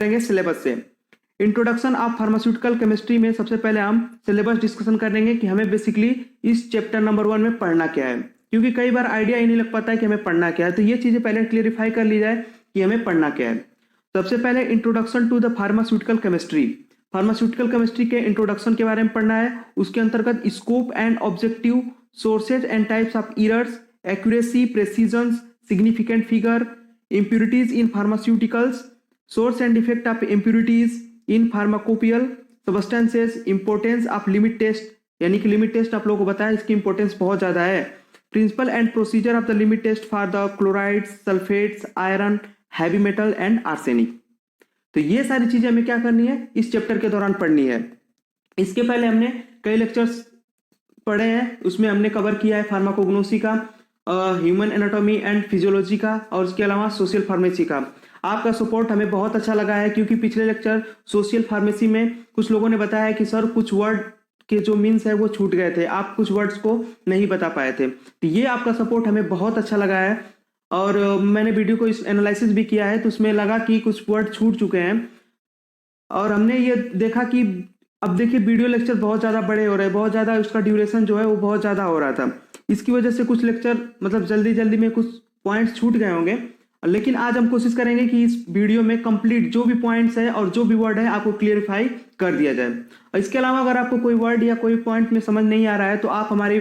करेंगे सिलेबस से। Introduction of pharmaceutical chemistry में सबसे पहले हम सिलेबस डिस्कशन करेंगे कि हमें बेसिकली इस चैप्टर नंबर 1 में पढ़ना क्या है, क्योंकि कई बार आइडिया ही नहीं लग पाता है कि हमें पढ़ना क्या है। तो ये चीजें पहले क्लियरिफाई कर ली जाए कि हमें पढ़ना क्या है। सबसे पहले introduction to the pharmaceutical chemistry. Pharmaceutical chemistry के इंट्रोडक्शन के बारे में पढ़ना है। उसके अंतर्गत scope and objective, sources and types of errors, accuracy, precision, significant figure, impurities in pharmaceuticals, source and effect of impurities in pharmacopoeial substances, importance of limit test, यानी कि लिमिट टेस्ट आप लोगों को बताया इसकी इंपॉर्टेंस बहुत ज्यादा है। Principle and procedure of the limit test for the chlorides, sulphates, iron, heavy metal and arsenic. तो ये सारी चीजें हमें क्या करनी है, इस चैप्टर के दौरान पढ़नी है। इसके पहले हमने कई लेक्चर्स पढ़े हैं, उसमें हमने कवर किया है फार्माकोग्नोसी का, ह्यूमन एनाटॉमी एंड फिजियोलॉजी का, और उसके अलावा सोशल फार्मेसी का। आपका सपोर्ट हमें बहुत अच्छा लगा है, क्योंकि पिछले लेक्चर सोशल फार्मेसी में कुछ लोगों ने बताया कि सर कुछ वर्ड के जो मीन्स है वो छूट गए थे, आप कुछ वर्ड्स को नहीं बता पाए थे। तो ये आपका सपोर्ट हमें बहुत अच्छा लगा है, और मैंने वीडियो को एनालिसिस भी किया है, तो उसमें लगा कि कुछ वर्ड छूट चुके हैं। और हमने ये देखा कि अब देखिए वीडियो लेक्चर बहुत ज़्यादा बड़े हो रहे हैं, बहुत ज़्यादा उसका ड्यूरेशन जो है वो बहुत ज़्यादा हो रहा था। इसकी वजह से कुछ लेक्चर मतलब जल्दी जल्दी में कुछ पॉइंट्स छूट गए होंगे, लेकिन आज हम कोशिश करेंगे कि इस वीडियो में कंप्लीट जो भी पॉइंट्स है और जो भी वर्ड है आपको क्लियरिफाई कर दिया जाए। और इसके अलावा अगर आपको कोई वर्ड या कोई पॉइंट में समझ नहीं आ रहा है तो आप हमारे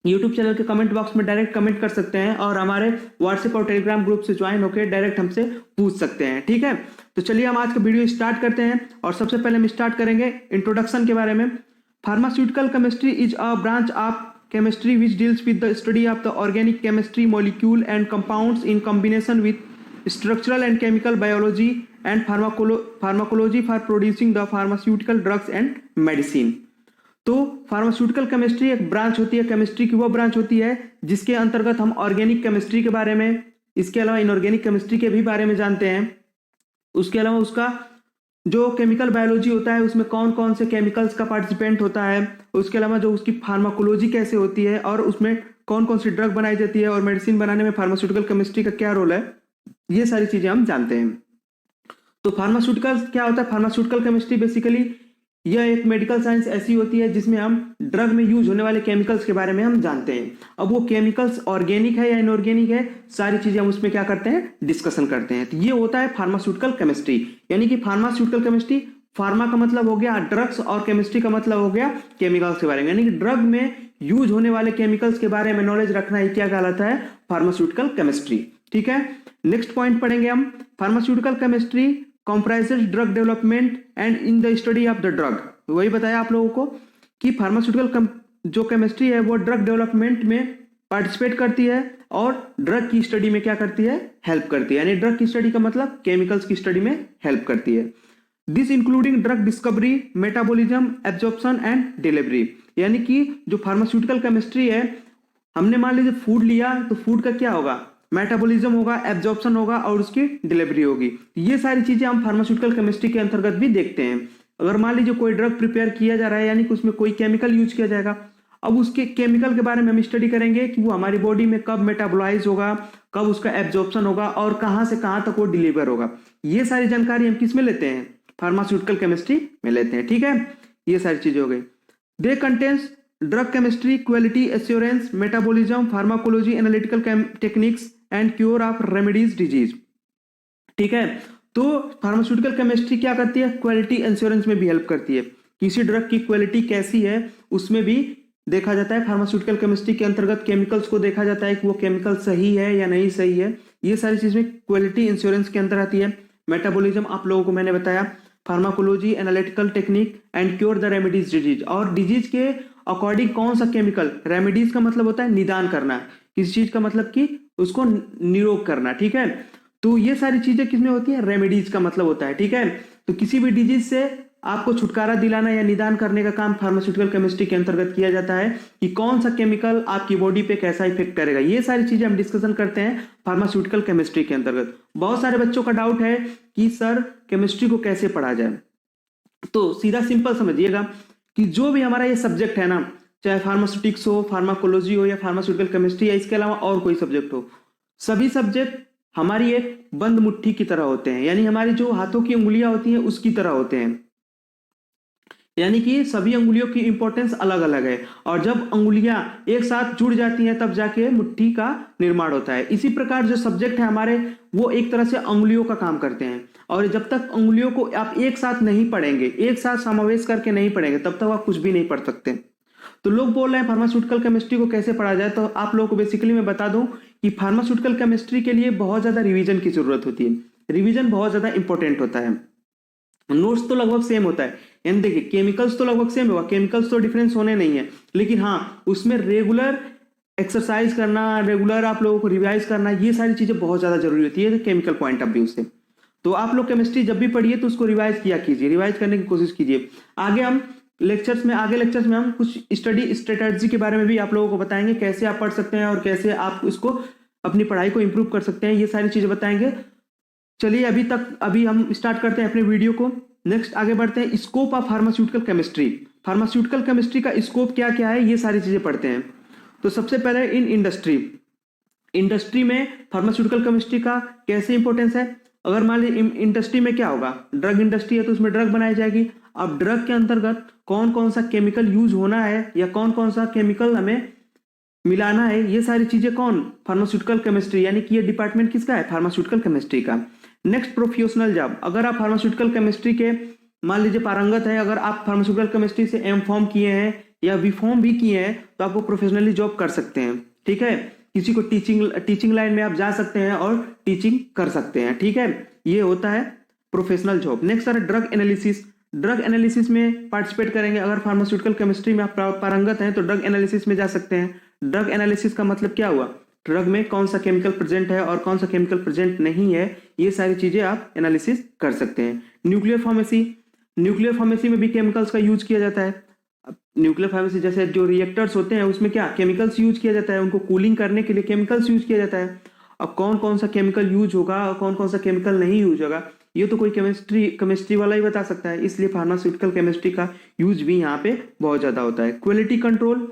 YouTube चैनल के कमेंट बॉक्स में डायरेक्ट कमेंट कर सकते हैं, और हमारे व्हाट्सएप और टेलीग्राम ग्रुप से ज्वाइन होकर डायरेक्ट हमसे पूछ सकते हैं। ठीक है, तो चलिए हम आज का वीडियो स्टार्ट करते हैं। और सबसे पहले हम स्टार्ट करेंगे इंट्रोडक्शन के बारे में। Pharmaceutical chemistry is a branch of chemistry which deals with the study of the organic chemistry, molecule and compounds in combination with structural and chemical biology and pharmacology for producing the pharmaceutical drugs and medicine. तो pharmaceutical chemistry एक branch होती है, chemistry की वो branch होती है जिसके अंतर्गत हम ऑर्गेनिक केमिस्ट्री के बारे में, इसके अलावा इनऑर्गेनिक केमिस्ट्री के भी बारे में जानते हैं। उसके अलावा उसका जो केमिकल बायोलॉजी होता है उसमें कौन कौन से केमिकल्स का पार्टिसिपेंट होता है, उसके अलावा जो उसकी फार्माकोलॉजी कैसे होती है और उसमें कौन कौन सी ड्रग बनाई जाती है और मेडिसिन बनाने में फार्मास्यूटिकल केमिस्ट्री का क्या रोल है, ये सारी चीजें हम जानते हैं। तो फार्मास्यूटिकल क्या होता है, फार्मास्यूटिकल केमिस्ट्री बेसिकली यह एक मेडिकल साइंस ऐसी होती है जिसमें हम ड्रग में यूज होने वाले केमिकल्स के बारे में हम जानते हैं। अब वो केमिकल्स ऑर्गेनिक है या इनऑर्गेनिक है, सारी चीजें हम उसमें क्या करते हैं, डिस्कशन करते हैं। तो ये होता है फार्मास्यूटिकल केमिस्ट्री। यानी कि फार्मास्यूटिकल केमिस्ट्री, फार्मा का मतलब हो गया ड्रग्स और केमिस्ट्री का मतलब हो गया केमिकल्स के बारे में, यानी कि ड्रग में यूज होने वाले केमिकल्स के बारे में नॉलेज रखना ही क्या कहलाता है, फार्मास्यूटिकल केमिस्ट्री। ठीक है, नेक्स्ट पॉइंट पढ़ेंगे हम। Pharmaceutical chemistry comprises drug development and in the study of the drug। वही बताया आप लोगों को कि फार्मास्यूटिकल जो केमिस्ट्री है वो ड्रग डेवलपमेंट में पार्टिसिपेट करती है और ड्रग की स्टडी में क्या करती है, हेल्प करती है। यानी ड्रग की स्टडी का मतलब केमिकल्स की स्टडी में हेल्प करती है। This including drug discovery, metabolism, absorption and delivery. यानी कि जो फार्मास्यूटिकल केमिस्ट्री है, हमने मान लीजिए फूड लिया तो फूड का क्या होगा, मेटाबॉलिज्म होगा, एब्जॉर्प्शन होगा और उसकी डिलीवरी होगी। ये सारी चीजें हम फार्मास्यूटिकल केमिस्ट्री के अंतर्गत भी देखते हैं। अगर मान लीजिए कोई ड्रग प्रिपेयर किया जा रहा है, यानी कि उसमें कोई केमिकल यूज किया जाएगा, अब उसके केमिकल के बारे में हम स्टडी करेंगे कि वो हमारी बॉडी में कब मेटाबोलाइज होगा, कब उसका एब्जॉर्प्शन होगा और कहां से कहां तक वो डिलीवर होगा। ये सारी जानकारी हम किस में लेते हैं, फार्मास्यूटिकल केमिस्ट्री में लेते हैं। ठीक है, ये सारी चीजें हो गई। They contains drug chemistry, quality assurance, metabolism, pharmacology, analytical techniques and cure of remedies disease. ठीक है, तो फार्मास्यूटिकल केमिस्ट्री क्या करती है, क्वालिटी इंश्योरेंस में भी हेल्प करती है। किसी ड्रग की क्वालिटी कैसी है उसमें भी देखा जाता है। फार्मास्यूटिकल केमिस्ट्री के अंतर्गत केमिकल्स को देखा जाता है कि वो केमिकल सही है या नहीं सही है। ये सारी चीजें क्वालिटी इंश्योरेंस के अंदर आती है। मेटाबॉलिज्म आप लोगों को मैंने बताया, pharmacology, analytical technique and cure the remedies disease. और डिजीज के अकॉर्डिंग कौन सा केमिकल, रेमेडीज का मतलब होता है निदान करना, किसी चीज का मतलब कि उसको निरोग करना। ठीक है, तो ये सारी चीजें किसमें होती है, रेमेडीज का मतलब होता है। ठीक है, तो किसी भी डिजीज से आपको छुटकारा दिलाना या निदान करने का काम फार्मास्यूटिकल केमिस्ट्री के अंतर्गत किया जाता है कि कौन सा केमिकल आपकी बॉडी पे कैसा इफेक्ट करेगा। ये सारी चीजें हम डिस्कशन करते हैं फार्मास्यूटिकल केमिस्ट्री के अंतर्गत। बहुत सारे बच्चों का डाउट है कि सर केमिस्ट्री को कैसे पढ़ा जाए, तो सीधा सिंपल समझिएगा कि जो भी हमारा ये सब्जेक्ट है ना, चाहे फार्मास्यूटिक्स हो, फार्माकोलॉजी हो या फार्मास्यूटिकल केमिस्ट्री या इसके अलावा और कोई सब्जेक्ट हो, सभी सब्जेक्ट हमारी एक बंद मुट्ठी की तरह होते हैं, यानी हमारी जो हाथों की उंगलियां होती हैं उसकी तरह होते हैं, यानी कि सभी अंगुलियों की इंपॉर्टेंस अलग अलग है, और जब अंगुलियां एक साथ जुड़ जाती हैं तब जाके मुट्ठी का निर्माण होता है। इसी प्रकार जो सब्जेक्ट है हमारे, वो एक तरह से अंगुलियों का काम करते हैं, और जब तक अंगुलियों को आप एक साथ नहीं पढ़ेंगे, एक साथ समावेश करके नहीं पढ़ेंगे, तब तक आप कुछ भी नहीं पढ़ सकते। तो लोग बोल रहे हैं फार्मास्यूटिकल केमिस्ट्री को कैसे पढ़ा जाए, तो आप लोगों को बेसिकली मैं बता दूं कि फार्मास्यूटिकल केमिस्ट्री के लिए बहुत ज्यादा रिवीजन की जरूरत होती है। रिवीजन बहुत ज्यादा इंपॉर्टेंट होता है। नोट्स तो लगभग सेम होता है, यानी देखिए केमिकल्स तो लगभग सेम होगा, केमिकल्स तो डिफरेंस होने नहीं है, लेकिन हाँ उसमें रेगुलर एक्सरसाइज करना, रेगुलर आप लोगों को रिवाइज करना, ये सारी चीजें बहुत ज्यादा जरूरी होती है केमिकल पॉइंट ऑफ व्यू से। तो आप लोग केमिस्ट्री जब भी पढ़िए तो उसको रिवाइज किया कीजिए, रिवाइज करने की कोशिश कीजिए। आगे लेक्चर्स में हम कुछ स्टडी स्ट्रेटजी के बारे में भी आप लोगों को बताएंगे, कैसे आप पढ़ सकते हैं और कैसे आप उसको अपनी पढ़ाई को इंप्रूव कर सकते हैं, ये सारी चीजें बताएंगे। चलिए अभी हम स्टार्ट करते हैं अपने वीडियो को। नेक्स्ट आगे बढ़ते हैं, scope of pharmaceutical chemistry. Pharmaceutical chemistry का स्कोप क्या क्या है, ये सारी चीजें पढ़ते हैं। तो सबसे पहले इन इंडस्ट्री में फार्मास्यूटिकल केमिस्ट्री का कैसे इंपॉर्टेंस है। अगर मान लीजिए इंडस्ट्री में क्या होगा, ड्रग इंडस्ट्री है तो उसमें ड्रग बनाई जाएगी। अब ड्रग के अंतर्गत कौन कौन सा केमिकल यूज होना है या कौन कौन सा केमिकल हमें मिलाना है, ये सारी चीजें कौन, फार्मास्यूटिकल केमिस्ट्री, यानी कि ये डिपार्टमेंट किसका है, फार्मास्यूटिकल केमिस्ट्री का। नेक्स्ट प्रोफेशनल जॉब, अगर आप फार्मास्यूटिकल केमिस्ट्री के मान लीजिए पारंगत है, अगर आप फार्मास्यूटिकल केमिस्ट्री से एम फॉर्म किए हैं या बी फॉर्म भी किए हैं तो आपको प्रोफेशनली जॉब कर सकते हैं, ठीक है। किसी को टीचिंग लाइन में आप जा सकते हैं और टीचिंग कर सकते हैं, ठीक है। ये होता है प्रोफेशनल जॉब। नेक्स्ट है ड्रग एनालिसिस में पार्टिसिपेट करेंगे। अगर फार्मास्यूटिकल केमिस्ट्री में आप पारंगत हैं तो ड्रग एनालिसिस में जा सकते हैं। ड्रग एनालिसिस का मतलब क्या हुआ, ड्रग में कौन सा केमिकल प्रेजेंट है और कौन सा केमिकल प्रेजेंट नहीं है, ये सारी चीजें आप एनालिसिस कर सकते हैं। न्यूक्लियर फार्मेसी में भी केमिकल्स का यूज किया जाता है। न्यूक्लियर फार्मेसी जैसे जो रिएक्टर्स होते हैं उसमें क्या केमिकल्स यूज किया जाता है, उनको कूलिंग करने के लिए केमिकल्स यूज किया जाता है। अब कौन कौन सा केमिकल यूज होगा और कौन कौन सा केमिकल नहीं यूज होगा, ये तो कोई केमिस्ट्री वाला ही बता सकता है, इसलिए फार्मास्यूटिकल केमिस्ट्री का यूज भी यहाँ पे बहुत ज्यादा होता है। क्वालिटी कंट्रोल,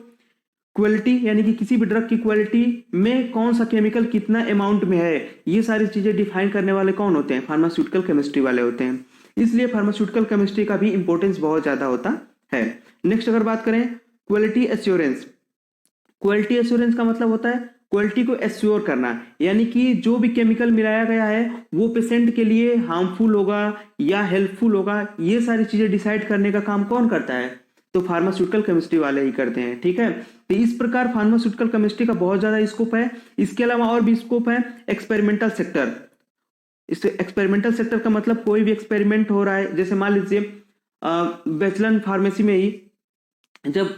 क्वालिटी यानी कि किसी भी ड्रग की क्वालिटी में कौन सा केमिकल कितना अमाउंट में है, ये सारी चीजें डिफाइन करने वाले कौन होते हैं, फार्मास्यूटिकल केमिस्ट्री वाले होते हैं। इसलिए फार्मास्यूटिकल केमिस्ट्री का भी इंपॉर्टेंस बहुत ज्यादा होता है। नेक्स्ट अगर बात करें क्वालिटी एश्योरेंस का मतलब होता है क्वालिटी को एश्योर करना, यानी कि जो भी केमिकल मिलाया गया है वो पेशेंट के लिए हार्मफुल होगा या हेल्पफुल होगा, ये सारी चीजें डिसाइड करने का काम कौन करता है, तो फार्मास्यूटिकल केमिस्ट्री वाले ही करते हैं, ठीक है। तो इस प्रकार फार्मास्यूटिकल केमिस्ट्री का बहुत ज्यादा स्कोप है। इसके अलावा और भी स्कोप है एक्सपेरिमेंटल सेक्टर। इस एक्सपेरिमेंटल सेक्टर का मतलब कोई भी एक्सपेरिमेंट हो रहा है, जैसे मान लीजिए बैचलर फार्मेसी में ही जब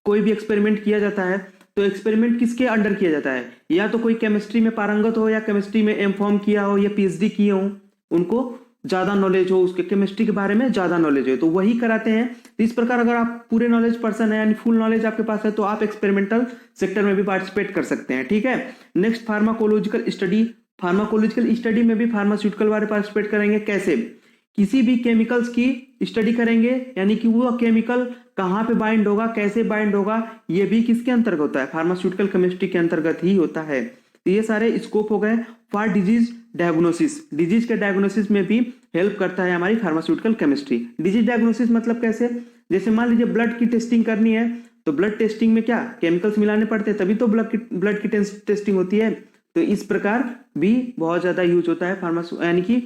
कोई भी एक्सपेरिमेंट किया जाता है तो एक्सपेरिमेंट किसके अंडर किया जाता है, या तो कोई केमिस्ट्री में पारंगत हो या केमिस्ट्री में एम फॉर्म किया हो या पीएचडी किए हो, उनको ज्यादा नॉलेज हो, उसके केमिस्ट्री के बारे में ज्यादा नॉलेज हो, तो वही कराते हैं। तो इस प्रकार अगर आप पूरे नॉलेज पर्सन है यानी फुल नॉलेज आपके पास है तो आप एक्सपेरिमेंटल सेक्टर में भी पार्टिसिपेट कर सकते हैं, ठीक है। नेक्स्ट फार्माकोलॉजिकल स्टडी में भी फार्मास्यूटिकल वाले पार्टिसिपेट करेंगे। कैसे, किसी भी केमिकल्स की स्टडी करेंगे, यानी कि वो केमिकल कहाँ पे बाइंड होगा, कैसे बाइंड होगा, ये भी किसके अंतर्गत होता है, फार्मास्यूटिकल केमिस्ट्री के अंतर्गत ही होता है। तो ये सारे स्कोप हो गए फॉर डिजीज के डायग्नोसिस में भी हेल्प करता है हमारी फार्मास्यूटिकल केमिस्ट्री। डिजीज डायग्नोसिस मतलब कैसे, जैसे मान लीजिए ब्लड की टेस्टिंग करनी है तो ब्लड टेस्टिंग में क्या केमिकल्स मिलाने पड़ते हैं, तभी तो ब्लड की टेस्टिंग होती है। तो इस प्रकार भी बहुत ज्यादा यूज होता है यानी कि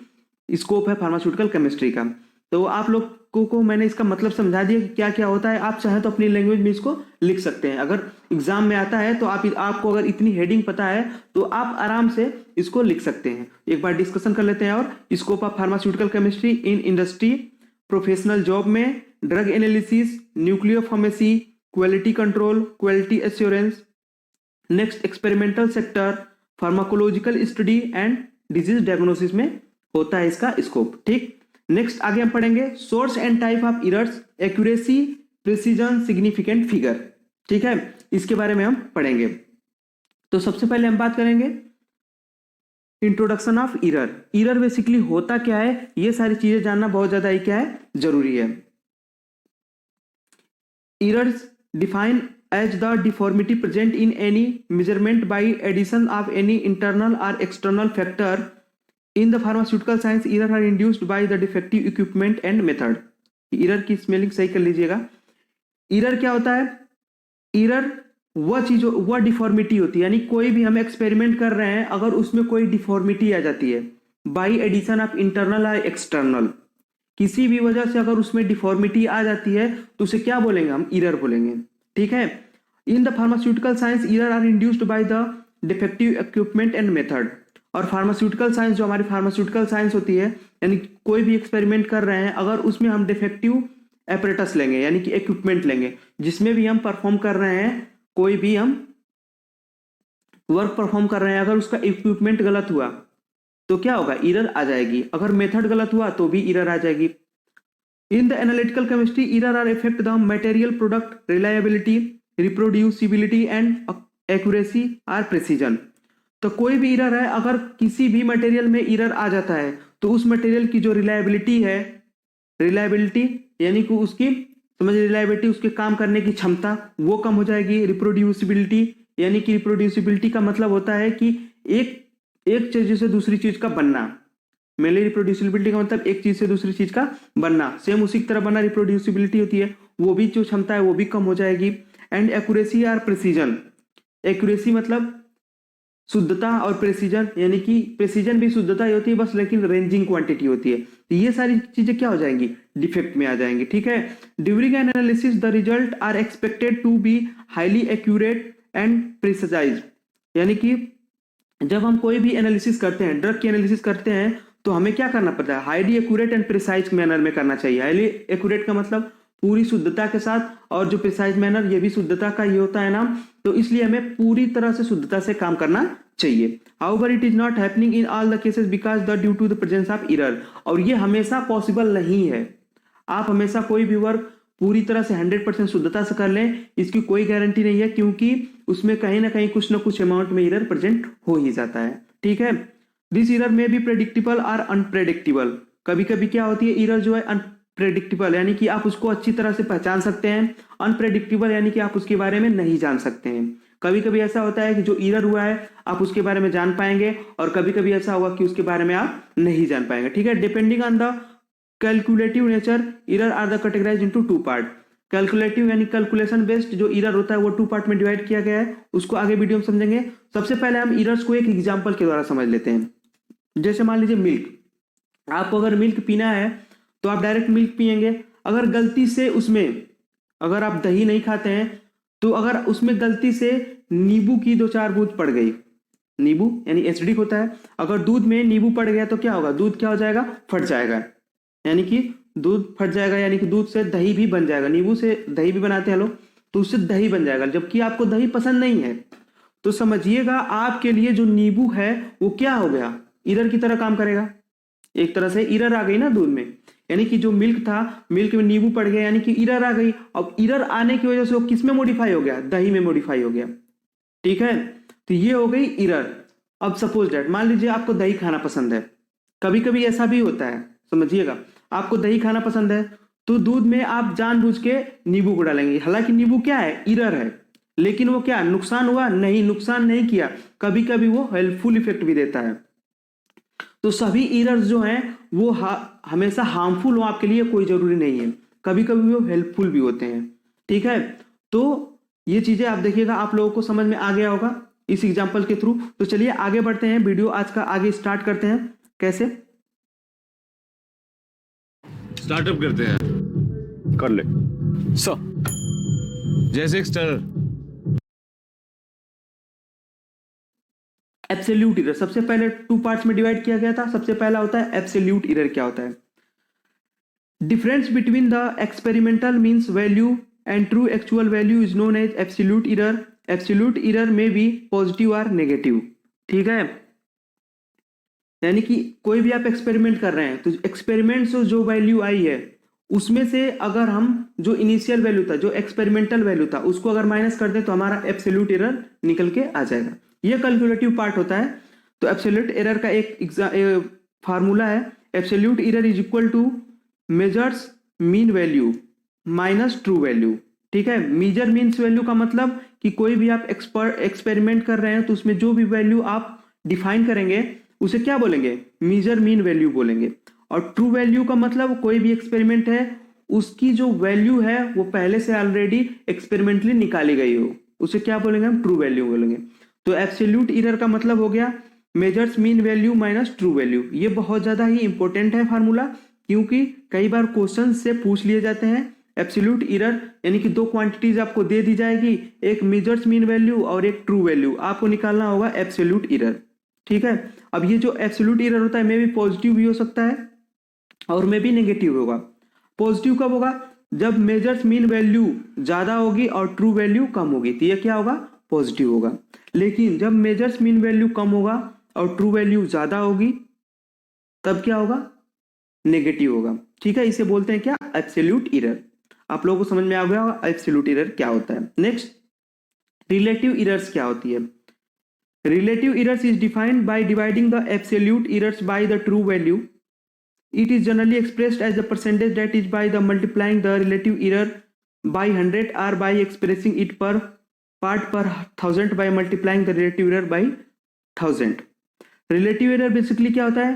स्कोप है फार्मास्यूटिकल केमिस्ट्री का। तो आप लोगों को मैंने इसका मतलब समझा दिया कि क्या क्या होता है। आप चाहे तो अपनी लैंग्वेज में इसको लिख सकते हैं, अगर एग्जाम में आता है तो आपको अगर इतनी हेडिंग पता है तो आप आराम से इसको लिख सकते हैं। एक बार डिस्कशन कर लेते हैं और scope of pharmaceutical chemistry in industry, professional job में, drug analysis, nuclear pharmacy, quality control, quality assurance, next experimental sector, pharmacological study and disease diagnosis में होता है इसका स्कोप, ठीक। नेक्स्ट आगे हम पढ़ेंगे source and type of errors, accuracy, precision, significant figure, ठीक है, इसके बारे में हम पढ़ेंगे। तो सबसे पहले हम बात करेंगे इंट्रोडक्शन ऑफ एरर बेसिकली होता क्या है, ये सारी चीजें जानना बहुत ज्यादा ही क्या है जरूरी है। Errors define as the deformity present in any measurement by addition of any internal or external factor in the pharmaceutical science error are induced by the defective equipment and method। error की spelling सही कर लीजिएगा। error क्या होता है? error वह चीज, वह डिफॉर्मिटी होती है, यानी कोई भी हम एक्सपेरिमेंट कर रहे हैं अगर उसमें कोई डिफॉर्मिटी आ जाती है बाई एडिशन ऑफ इंटरनल और एक्सटर्नल, किसी भी वजह से अगर उसमें डिफॉर्मिटी आ जाती है तो उसे क्या बोलेंगे? हम एरर बोलेंगे। ठीक है। In the pharmaceutical science error are induced by the defective equipment and method. और फार्मास्यूटिकल साइंस, जो हमारी फार्मास्यूटिकल साइंस होती है, यानी कोई भी एक्सपेरिमेंट कर रहे हैं अगर उसमें हम डिफेक्टिव एपरेटस लेंगे, यानी कि इक्विपमेंट लेंगे, जिसमें भी हम परफॉर्म कर रहे हैं, कोई भी हम वर्क परफॉर्म कर रहे हैं, अगर उसका इक्विपमेंट गलत हुआ तो क्या होगा? एरर आ जाएगी। अगर मेथड गलत हुआ तो भी एरर आ जाएगी। In the analytical chemistry error are affect the material product reliability, reproducibility and accuracy or precision. तो कोई भी एरर है, अगर किसी भी मटेरियल में एरर आ जाता है तो उस मटेरियल की जो रिलायबिलिटी है, रिलायबिलिटी यानी कि उसकी समझिए रिलायबिलिटी, उसके काम करने की क्षमता वो कम हो जाएगी। रिप्रोड्यूसिबिलिटी यानी कि रिप्रोड्यूसिबिलिटी का मतलब होता है कि एक चीज से दूसरी चीज का बनना। मेनली रिप्रोड्यूसिबिलिटी का मतलब एक चीज से दूसरी चीज का बनना, सेम उसी की तरह बनना रिप्रोड्यूसिबिलिटी होती है, वो भी जो क्षमता है वो भी कम हो जाएगी। एंड एक्यूरेसी और प्रिसीजन, एक्यूरेसी मतलब शुद्धता, और प्रेसिजन यानी कि प्रेसिजन भी शुद्धता ही होती है बस, लेकिन रेंजिंग क्वांटिटी होती है। तो ये सारी चीजें क्या हो जाएंगी? डिफेक्ट में आ जाएंगी। ठीक है। During an analysis the result are expected to be highly accurate and precise. यानी कि जब हम कोई भी एनालिसिस करते हैं, ड्रग की एनालिसिस करते हैं, तो हमें क्या करना पड़ता है? Highly accurate and precise manner में करना चाहिए। हाईली एक्यूरेट का मतलब पूरी शुद्धता के साथ, और जो प्रिसाइज मैनर ये भी शुद्धता का ही होता है नाम, तो इसलिए हमें पूरी तरह से शुद्धता से काम करना चाहिए। However it is not happening in all the cases because the due to the presence of error. और ये हमेशा पॉसिबल नहीं है। आप हमेशा कोई भी वर्क पूरी तरह से 100% शुद्धता से कर लें, इसकी कोई गारंटी नहीं है, क्योंकि उसमें कहीं ना कहीं कुछ ना कुछ अमाउंट में एरर प्रेजेंट हो ही जाता है। ठीक है। दिस एरर में बी प्रेडिक्टेबल और अनप्रेडिक्टेबल। कभी कभी क्या होती है? एरर जो है अनप्रेडिक्टेबल यानी कि आप उसको अच्छी तरह से पहचान सकते हैं, अनप्रेडिक्टेबल यानी कि आप उसके बारे में नहीं जान सकते हैं। कभी कभी ऐसा होता है कि जो एरर हुआ है आप उसके बारे में जान पाएंगे, और कभी कभी ऐसा होगा कि उसके बारे में आप नहीं जान पाएंगे। ठीक है। Depending on the calculative nature error are the categorized into 2 part. Calculative यानी कैलकुलेशन बेस्ड जो एरर होता है वो 2 पार्ट में डिवाइड किया गया है, उसको आगे वीडियो में समझेंगे। सबसे पहले हम एरर्स को एक एग्जांपल के द्वारा समझ लेते हैं। जैसे मान लीजिए मिल्क, आपको अगर मिल्क पीना है तो आप डायरेक्ट मिल्क पिएंगे। अगर गलती से उसमें, अगर आप दही नहीं खाते हैं तो अगर उसमें गलती से नींबू की 2-4 बूंद पड़ गई, नींबू यानी एसिडिक होता है, अगर दूध में नींबू पड़ गया तो क्या होगा? दूध क्या हो जाएगा? फट जाएगा। यानी कि दूध फट जाएगा, यानी कि दूध से दही भी बन जाएगा। नींबू से दही भी बनाते हैं लोग, तो उससे दही बन जाएगा। जबकि आपको दही पसंद नहीं है, तो समझिएगा आपके लिए जो नींबू है वो क्या हो गया? एरर की तरह काम करेगा। एक तरह से एरर आ गई ना दूध में, यानी कि जो मिल्क था, मिल्क में नींबू पड़ गया, यानी कि एरर आ गई। अब एरर आने की वजह से वो किस में मॉडिफाई हो गया? दही में मॉडिफाई हो गया। ठीक है। तो ये हो गई एरर। अब सपोज दैट, मान लीजिए आपको दही खाना पसंद है, कभी कभी ऐसा भी होता है, समझिएगा, आपको दही खाना पसंद है तो दूध में आप जानबूझ के नींबू को डालेंगे। हालांकि नींबू क्या है? एरर है, लेकिन वो क्या नुकसान हुआ? नहीं, नुकसान नहीं किया। कभी कभी वो हेल्पफुल इफेक्ट भी देता है। तो सभी एरर्स जो हैं वो हमेशा हार्मफुल हो आपके लिए कोई जरूरी नहीं है, कभी कभी वो हेल्पफुल भी होते हैं। ठीक है। तो ये चीजें आप देखिएगा, आप लोगों को समझ में आ गया होगा इस एग्जांपल के थ्रू। तो चलिए आगे बढ़ते हैं, वीडियो आज का आगे स्टार्ट करते हैं। कैसे स्टार्टअप करते हैं? कर ले। जैसे एक्सटर्नल एब्सोल्यूट एरर सबसे पहले 2 पार्ट्स में डिवाइड किया गया था। सबसे पहला होता है एब्सोल्यूट एरर। क्या होता है? Difference between the experimental means value and true actual value is known as absolute error. Absolute error में भी पॉजिटिव और नेगेटिव। ठीक है। यानी कि कोई भी आप एक्सपेरिमेंट कर रहे हैं तो एक्सपेरिमेंट से जो वैल्यू आई है उसमें से अगर हम जो इनिशियल वैल्यू था, जो एक्सपेरिमेंटल वैल्यू था, उसको अगर माइनस कर दें तो हमारा एब्सोल्यूट एरर निकल के आ जाएगा। ये कैलकुलेटिव पार्ट होता है। तो एब्सोल्यूट एरर का एक फार्मूला है, absolute error is equal to measures mean value minus true value. ठीक है। मीजर मीन्स वैल्यू का मतलब कि कोई भी आप एक्सपेरिमेंट कर रहे हैं तो उसमें जो भी वैल्यू आप डिफाइन करेंगे उसे क्या बोलेंगे, मीजर मीन वैल्यू बोलेंगे। और ट्रू वैल्यू का मतलब कोई भी एक्सपेरिमेंट है उसकी जो वैल्यू है वो पहले से ऑलरेडी एक्सपेरिमेंटली निकाली गई हो, उसे क्या बोलेंगे हम, ट्रू वैल्यू बोलेंगे। तो एब्सोल्यूट एरर का मतलब हो गया measures mean value minus true value. ये बहुत ज्यादा ही इंपॉर्टेंट है फार्मूला, क्योंकि कई बार क्वेश्चन से पूछ लिए जाते हैं। एब्सोल्यूट एरर यानी कि दो क्वांटिटीज आपको दे दी जाएगी, एक मेजर्स मीन वैल्यू और एक ट्रू वैल्यू, आपको निकालना होगा एब्सोल्यूट एरर। ठीक है। अब ये जो एब्सोल्यूट एरर होता है मे भी पॉजिटिव भी हो सकता है और मे भी नेगेटिव होगा। पॉजिटिव कब होगा, जब मेजर्स मीन वैल्यू ज्यादा होगी और ट्रू वैल्यू कम होगी, तो ये क्या होगा, पॉजिटिव होगा। लेकिन जब मेजर्स मीन वैल्यू कम होगा और ट्रू वैल्यू ज्यादा होगी तब क्या होगा, नेगेटिव होगा। ठीक है, इसे बोलते हैं क्या, एब्सोल्यूट एरर। आप लोगों को समझ में आ गया होगा एब्सोल्यूट एरर क्या होता है। नेक्स्ट, रिलेटिव एरर्स क्या होती है। Relative errors is defined by dividing the absolute errors by the true value. It is generally expressed as the percentage that is by the multiplying the relative error by 100 or by expressing it per part per 1000 by multiplying the relative error by 1000। relative error basically क्या होता है,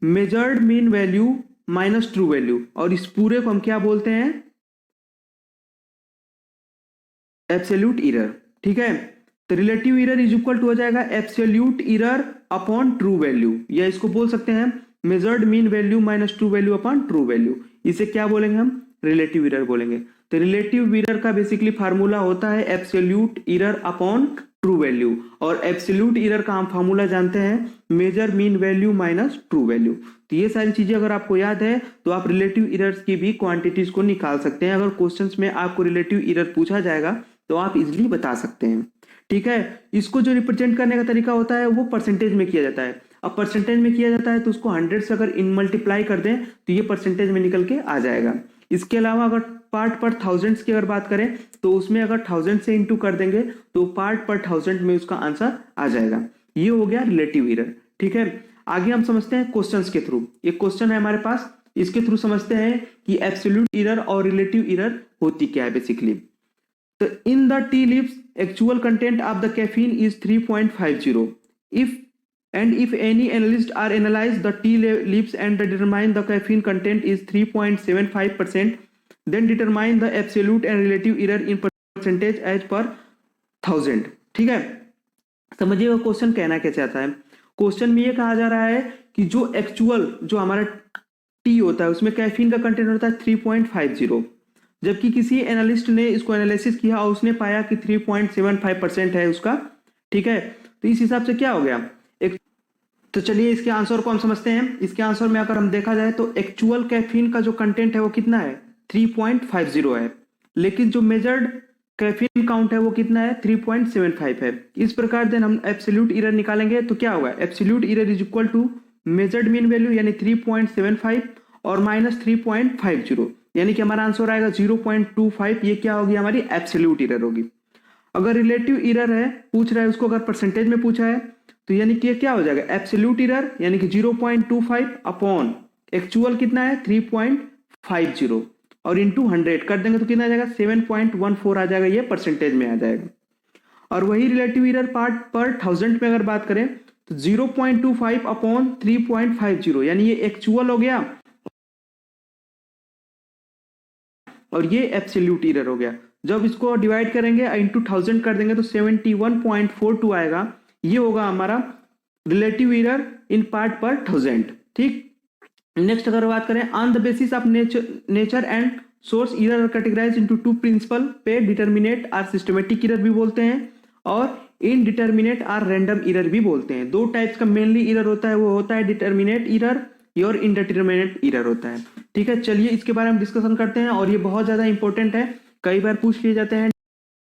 measured mean value minus true value, और इस पूरे को हम क्या बोलते हैं, एब्सोल्यूट एरर। ठीक है, तो relative error is equal to हो जाएगा absolute error upon true value, या इसको बोल सकते हैं measured mean value minus true value upon true value. इसे क्या बोलेंगे हम, रिलेटिव एरर बोलेंगे। तो रिलेटिव एरर का बेसिकली फार्मूला होता है absolute error upon true value, और एब्सोल्यूट एरर का हम फार्मूला जानते हैं measure mean value minus true value. तो ये सारी चीजें अगर आपको याद है तो आप रिलेटिव एरर्स की भी क्वांटिटीज को निकाल सकते हैं। अगर क्वेश्चंस में आपको रिलेटिव एरर पूछा जाएगा तो आप इजिली बता सकते हैं। ठीक है, इसको जो रिप्रेजेंट करने का तरीका होता है वो परसेंटेज में किया जाता है। अब परसेंटेज में किया जाता है तो उसको 100 से अगर इन मल्टीप्लाई कर दें तो ये परसेंटेज में निकल के आ जाएगा। इसके अलावा अगर पार्ट पर थाउजेंड्स की अगर बात करें तो उसमें अगर 1000 से इंटू कर देंगे तो पार्ट पर 1000 में उसका आंसर आ जाएगा। ये हो गया रिलेटिव एरर। ठीक है, आगे हम समझते हैं क्वेश्चंस के थ्रू। एक क्वेश्चन है हमारे पास, इसके थ्रू समझते हैं कि एब्सोल्यूट एरर और रिलेटिव एरर होती क्या है बेसिकली। तो in the tea leaves actual content of the caffeine is 3.50 if any analyst are analyze the tea leaves and determine the caffeine content is 3.75%, then determine the absolute and relative error in percentage as per 1000। ठीक है, समझिए वो question कहना क्या चाहता है। Question में ये कहा जा रहा है कि जो एक्चुअल जो हमारा टी होता है उसमें कैफीन का कंटेंट होता है 3.50, जबकि किसी एनालिस्ट ने इसको एनालिसिस किया और उसने पाया कि 3.75% है उसका। ठीक है, तो इस हिसाब से क्या हो गया एक, तो चलिए इसके आंसर को हम समझते हैं। इसके आंसर में अगर हम देखा जाए तो एक्चुअल कैफीन का जो कंटेंट है वो कितना है, 3.50 है, लेकिन जो मेजर्ड कैफीन काउंट है वो कितना है, 3.75 है। इस प्रकार देन हम एब्सोल्यूट एरर निकालेंगे तो क्या होगा, absolute error is equal to measured mean value यानी 3.75 और माइनस 3.50, यानी कि हमारा आंसर आएगा 0.25। ये क्या होगी, हमारी एब्सोल्यूट एरर होगी। अगर रिलेटिव एरर है पूछ रहा है उसको, अगर परसेंटेज में पूछा है तो यानी कि ये क्या हो जाएगा, एब्सोल्यूट एरर यानी कि 0.25 अपॉन एक्चुअल कितना है 3.50 और इंटू 100 कर देंगे तो कितना आ जाएगा 7.14 आ जाएगा, ये परसेंटेज में आ जाएगा। और वही रिलेटिव एरर पार्ट पर 1000 में अगर बात करें तो 0.25 अपॉन 3.50 यानी ये एक्चुअल हो गया और ये एब्सोल्यूट एरर हो गया। जब इसको डिवाइड करेंगे इंटू 1000 कर देंगे तो 71.42 आएगा। ये होगा हमारा रिलेटिव एरर इन पार्ट पर 1000। ठीक, नेक्स्ट अगर बात करें on the basis of nature and source error categorize into two principle पे, डिटर्मिनेट आर सिस्टमेटिक एरर भी बोलते हैं और इनडिटर्मिनेट आर रैंडम एरर भी बोलते हैं। दो टाइप्स का मेनली एरर होता है, वो होता है डिटर्मिनेट एरर और इनडिटर्मिनेट एरर होता है। ठीक है, चलिए इसके बारे में डिस्कशन करते हैं और ये बहुत ज्यादा इंपॉर्टेंट है, कई बार पूछ लिए जाते हैं।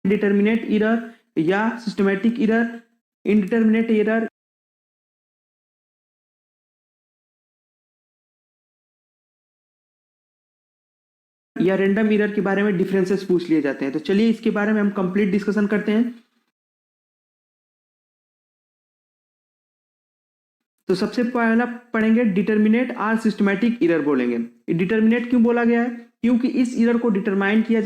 डिटर्मिनेट एरर या सिस्टमेटिक एरर, इनडिटर्मिनेट एरर या रैंडम एरर के बारे में डिफरेंसेस पूछ लिए जाते हैं। तो चलिए इसके बारे में हम कंप्लीट डिस्कशन करते हैं। तो सबसे पहला पढ़ेंगे डिटर्मिनेट आर सिस्टमैटिक एरर बोलेंगे। डिटर्मिनेट क्यों बोला गया है, क्योंकि इस एरर को डिटरमाइन किया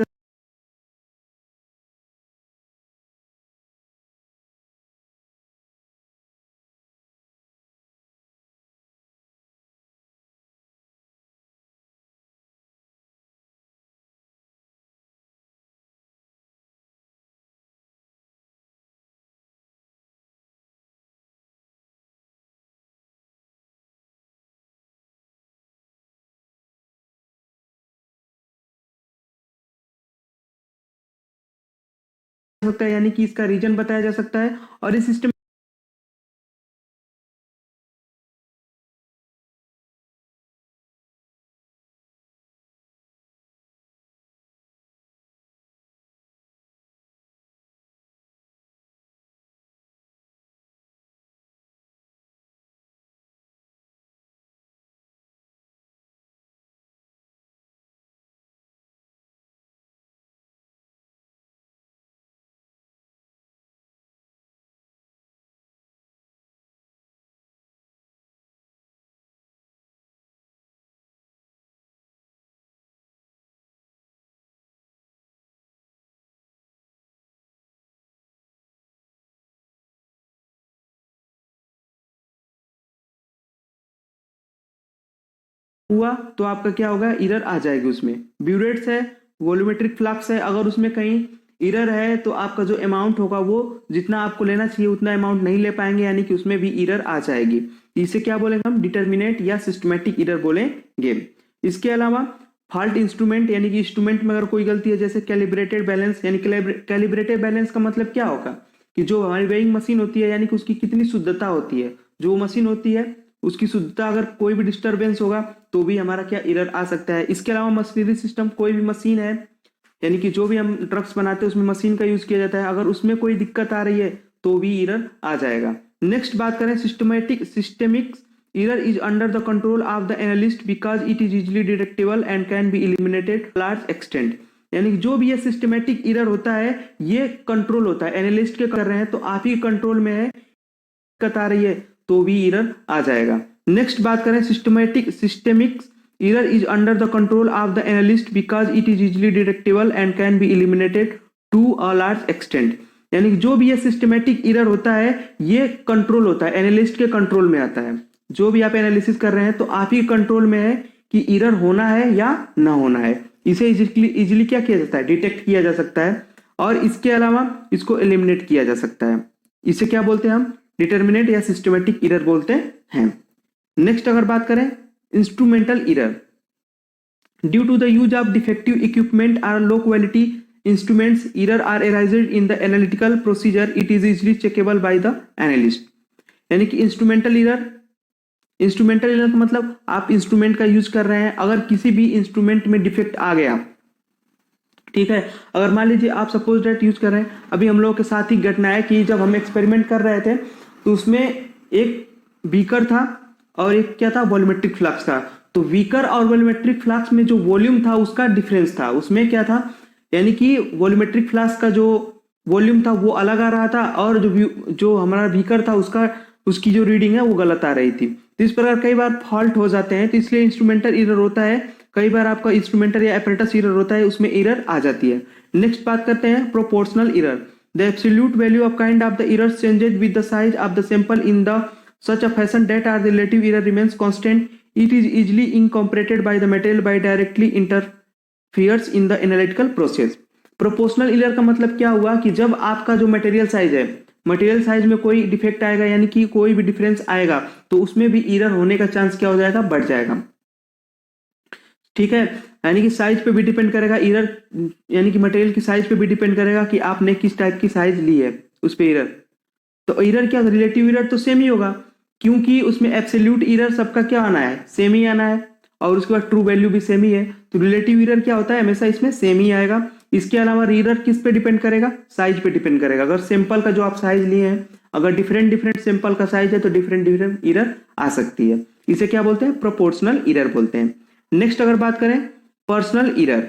सकता है, यानी कि इसका रीजन बताया जा सकता है। और इस सिस्टम हुआ तो आपका क्या होगा, एरर आ जाएगी उसमें। ब्यूरेट्स है, वॉल्यूमेट्रिक फ्लक्स है, अगर उसमें कहीं एरर है तो आपका जो अमाउंट होगा वो जितना आपको लेना चाहिए उतना अमाउंट नहीं ले पाएंगे, यानी कि उसमें भी एरर आ जाएगी। इसे क्या बोलेंगे हम, डिटर्मिनेट या सिस्टमेटिक एरर बोलेंगे। इसके अलावा फॉल्ट इंस्ट्रूमेंट, यानी कि इंस्ट्रूमेंट में अगर कोई गलती है, जैसे कैलिब्रेटेड बैलेंस, यानी कैलिब्रेटेड बैलेंस का मतलब क्या होगा कि जो हमारी वेइंग मशीन होती है, यानी कि उसकी कितनी शुद्धता होती है, जो मशीन होती है उसकी शुद्धता, अगर कोई भी डिस्टरबेंस होगा तो भी हमारा क्या एरर आ सकता है। इसके अलावा मशीनरी सिस्टम, कोई भी मशीन है, यानी कि जो भी हम ड्रग्स बनाते हैं उसमें मशीन का यूज किया जाता है, अगर उसमें कोई दिक्कत आ रही है तो भी एरर आ जाएगा। नेक्स्ट बात करें systemic error is under the control of the analyst because it is easily detectable and can be eliminated large extent. यानी कि जो भी ये सिस्टमेटिक एरर होता है ये कंट्रोल होता है, एनालिस्ट के कर रहे हैं तो आप ही कंट्रोल में है, दिक्कत आ रही है तो भी एरर आ जाएगा। नेक्स्ट बात करें systemic error is under the control of the analyst because it is easily detectable and can be eliminated to a large extent. यानी कि जो भी ये सिस्टमेटिक एरर होता है ये कंट्रोल होता है, एनालिस्ट के कंट्रोल में आता है। जो भी आप एनालिसिस कर रहे हैं तो आप ही कंट्रोल में है कि एरर होना है या ना होना है। इसे इजिली क्या किया जाता है, डिटेक्ट किया जा सकता है, और इसके अलावा इसको एलिमिनेट किया जा सकता है। इसे क्या बोलते हैं हम, डिटर्मिनेट या सिस्टमेटिक एरर बोलते हैं। नेक्स्ट अगर बात करें instrumental error, due to the use of defective equipment और low quality instruments error are arised in the analytical procedure, it is easily checkable by the analyst. यानी कि इंस्ट्रूमेंटल एरर का मतलब आप इंस्ट्रूमेंट का यूज कर रहे हैं, अगर किसी भी इंस्ट्रूमेंट में डिफेक्ट आ गया, ठीक है, अगर मान लीजिए आप सपोज डेट यूज कर रहे हैं, अभी हम लोगों के साथ ही घटना है कि जब हम एक्सपेरिमेंट कर रहे थे तो उसमें एक बीकर था और एक क्या था, वॉल्यूमेट्रिक फ्लक्स था। तो बीकर और वॉल्यूमेट्रिक फ्लक्स में जो वॉल्यूम था उसका डिफरेंस था, उसमें क्या था, यानी कि वॉल्यूमेट्रिक फ्लक्स का जो वॉल्यूम था वो अलग आ रहा था और जो हमारा बीकर था उसकी जो रीडिंग है वो गलत आ रही थी। तो इस प्रकार कई बार फॉल्ट हो जाते हैं, तो इसलिए इंस्ट्रूमेंटल एरर होता है, कई बार आपका इंस्ट्रूमेंटल या एपरेटस एरर होता है, उसमें एरर आ जाती है। नेक्स्ट बात करते हैं proportional error, the absolute value of kind of the error changes with the size of the sample in the such a fashion that our relative error remains constant. It is easily incorporated by the material by directly interferes in the analytical process. Proportional error का मतलब क्या हुआ कि जब आपका जो material size है, material size में कोई डिफेक्ट आएगा, यानी कि कोई भी डिफरेंस आएगा तो उसमें भी एरर होने का चांस क्या हो जाएगा, बढ़ जाएगा। ठीक है, यानी कि साइज पे भी डिपेंड करेगा एरर, यानी कि मटेरियल की साइज पे भी डिपेंड करेगा कि आपने किस टाइप की साइज ली है, उस पे एरर। तो एरर क्या, रिलेटिव एरर तो सेम ही होगा, क्योंकि उसमें एब्सोल्यूट एरर सबका क्या आना है, सेम ही आना है, और उसके बाद ट्रू वैल्यू भी सेम ही है। तो रिलेटिव एरर क्या होता है, हमेशा इसमें सेम ही आएगा। इसके अलावा एरर किस पे डिपेंड करेगा, साइज पे डिपेंड करेगा। अगर सैंपल का जो आप साइज लिए हैं, अगर डिफरेंट सैंपल का साइज है तो डिफरेंट एरर आ सकती है। इसे क्या बोलते हैं, प्रोपोर्शनल एरर बोलते हैं। नेक्स्ट अगर बात करें personal error,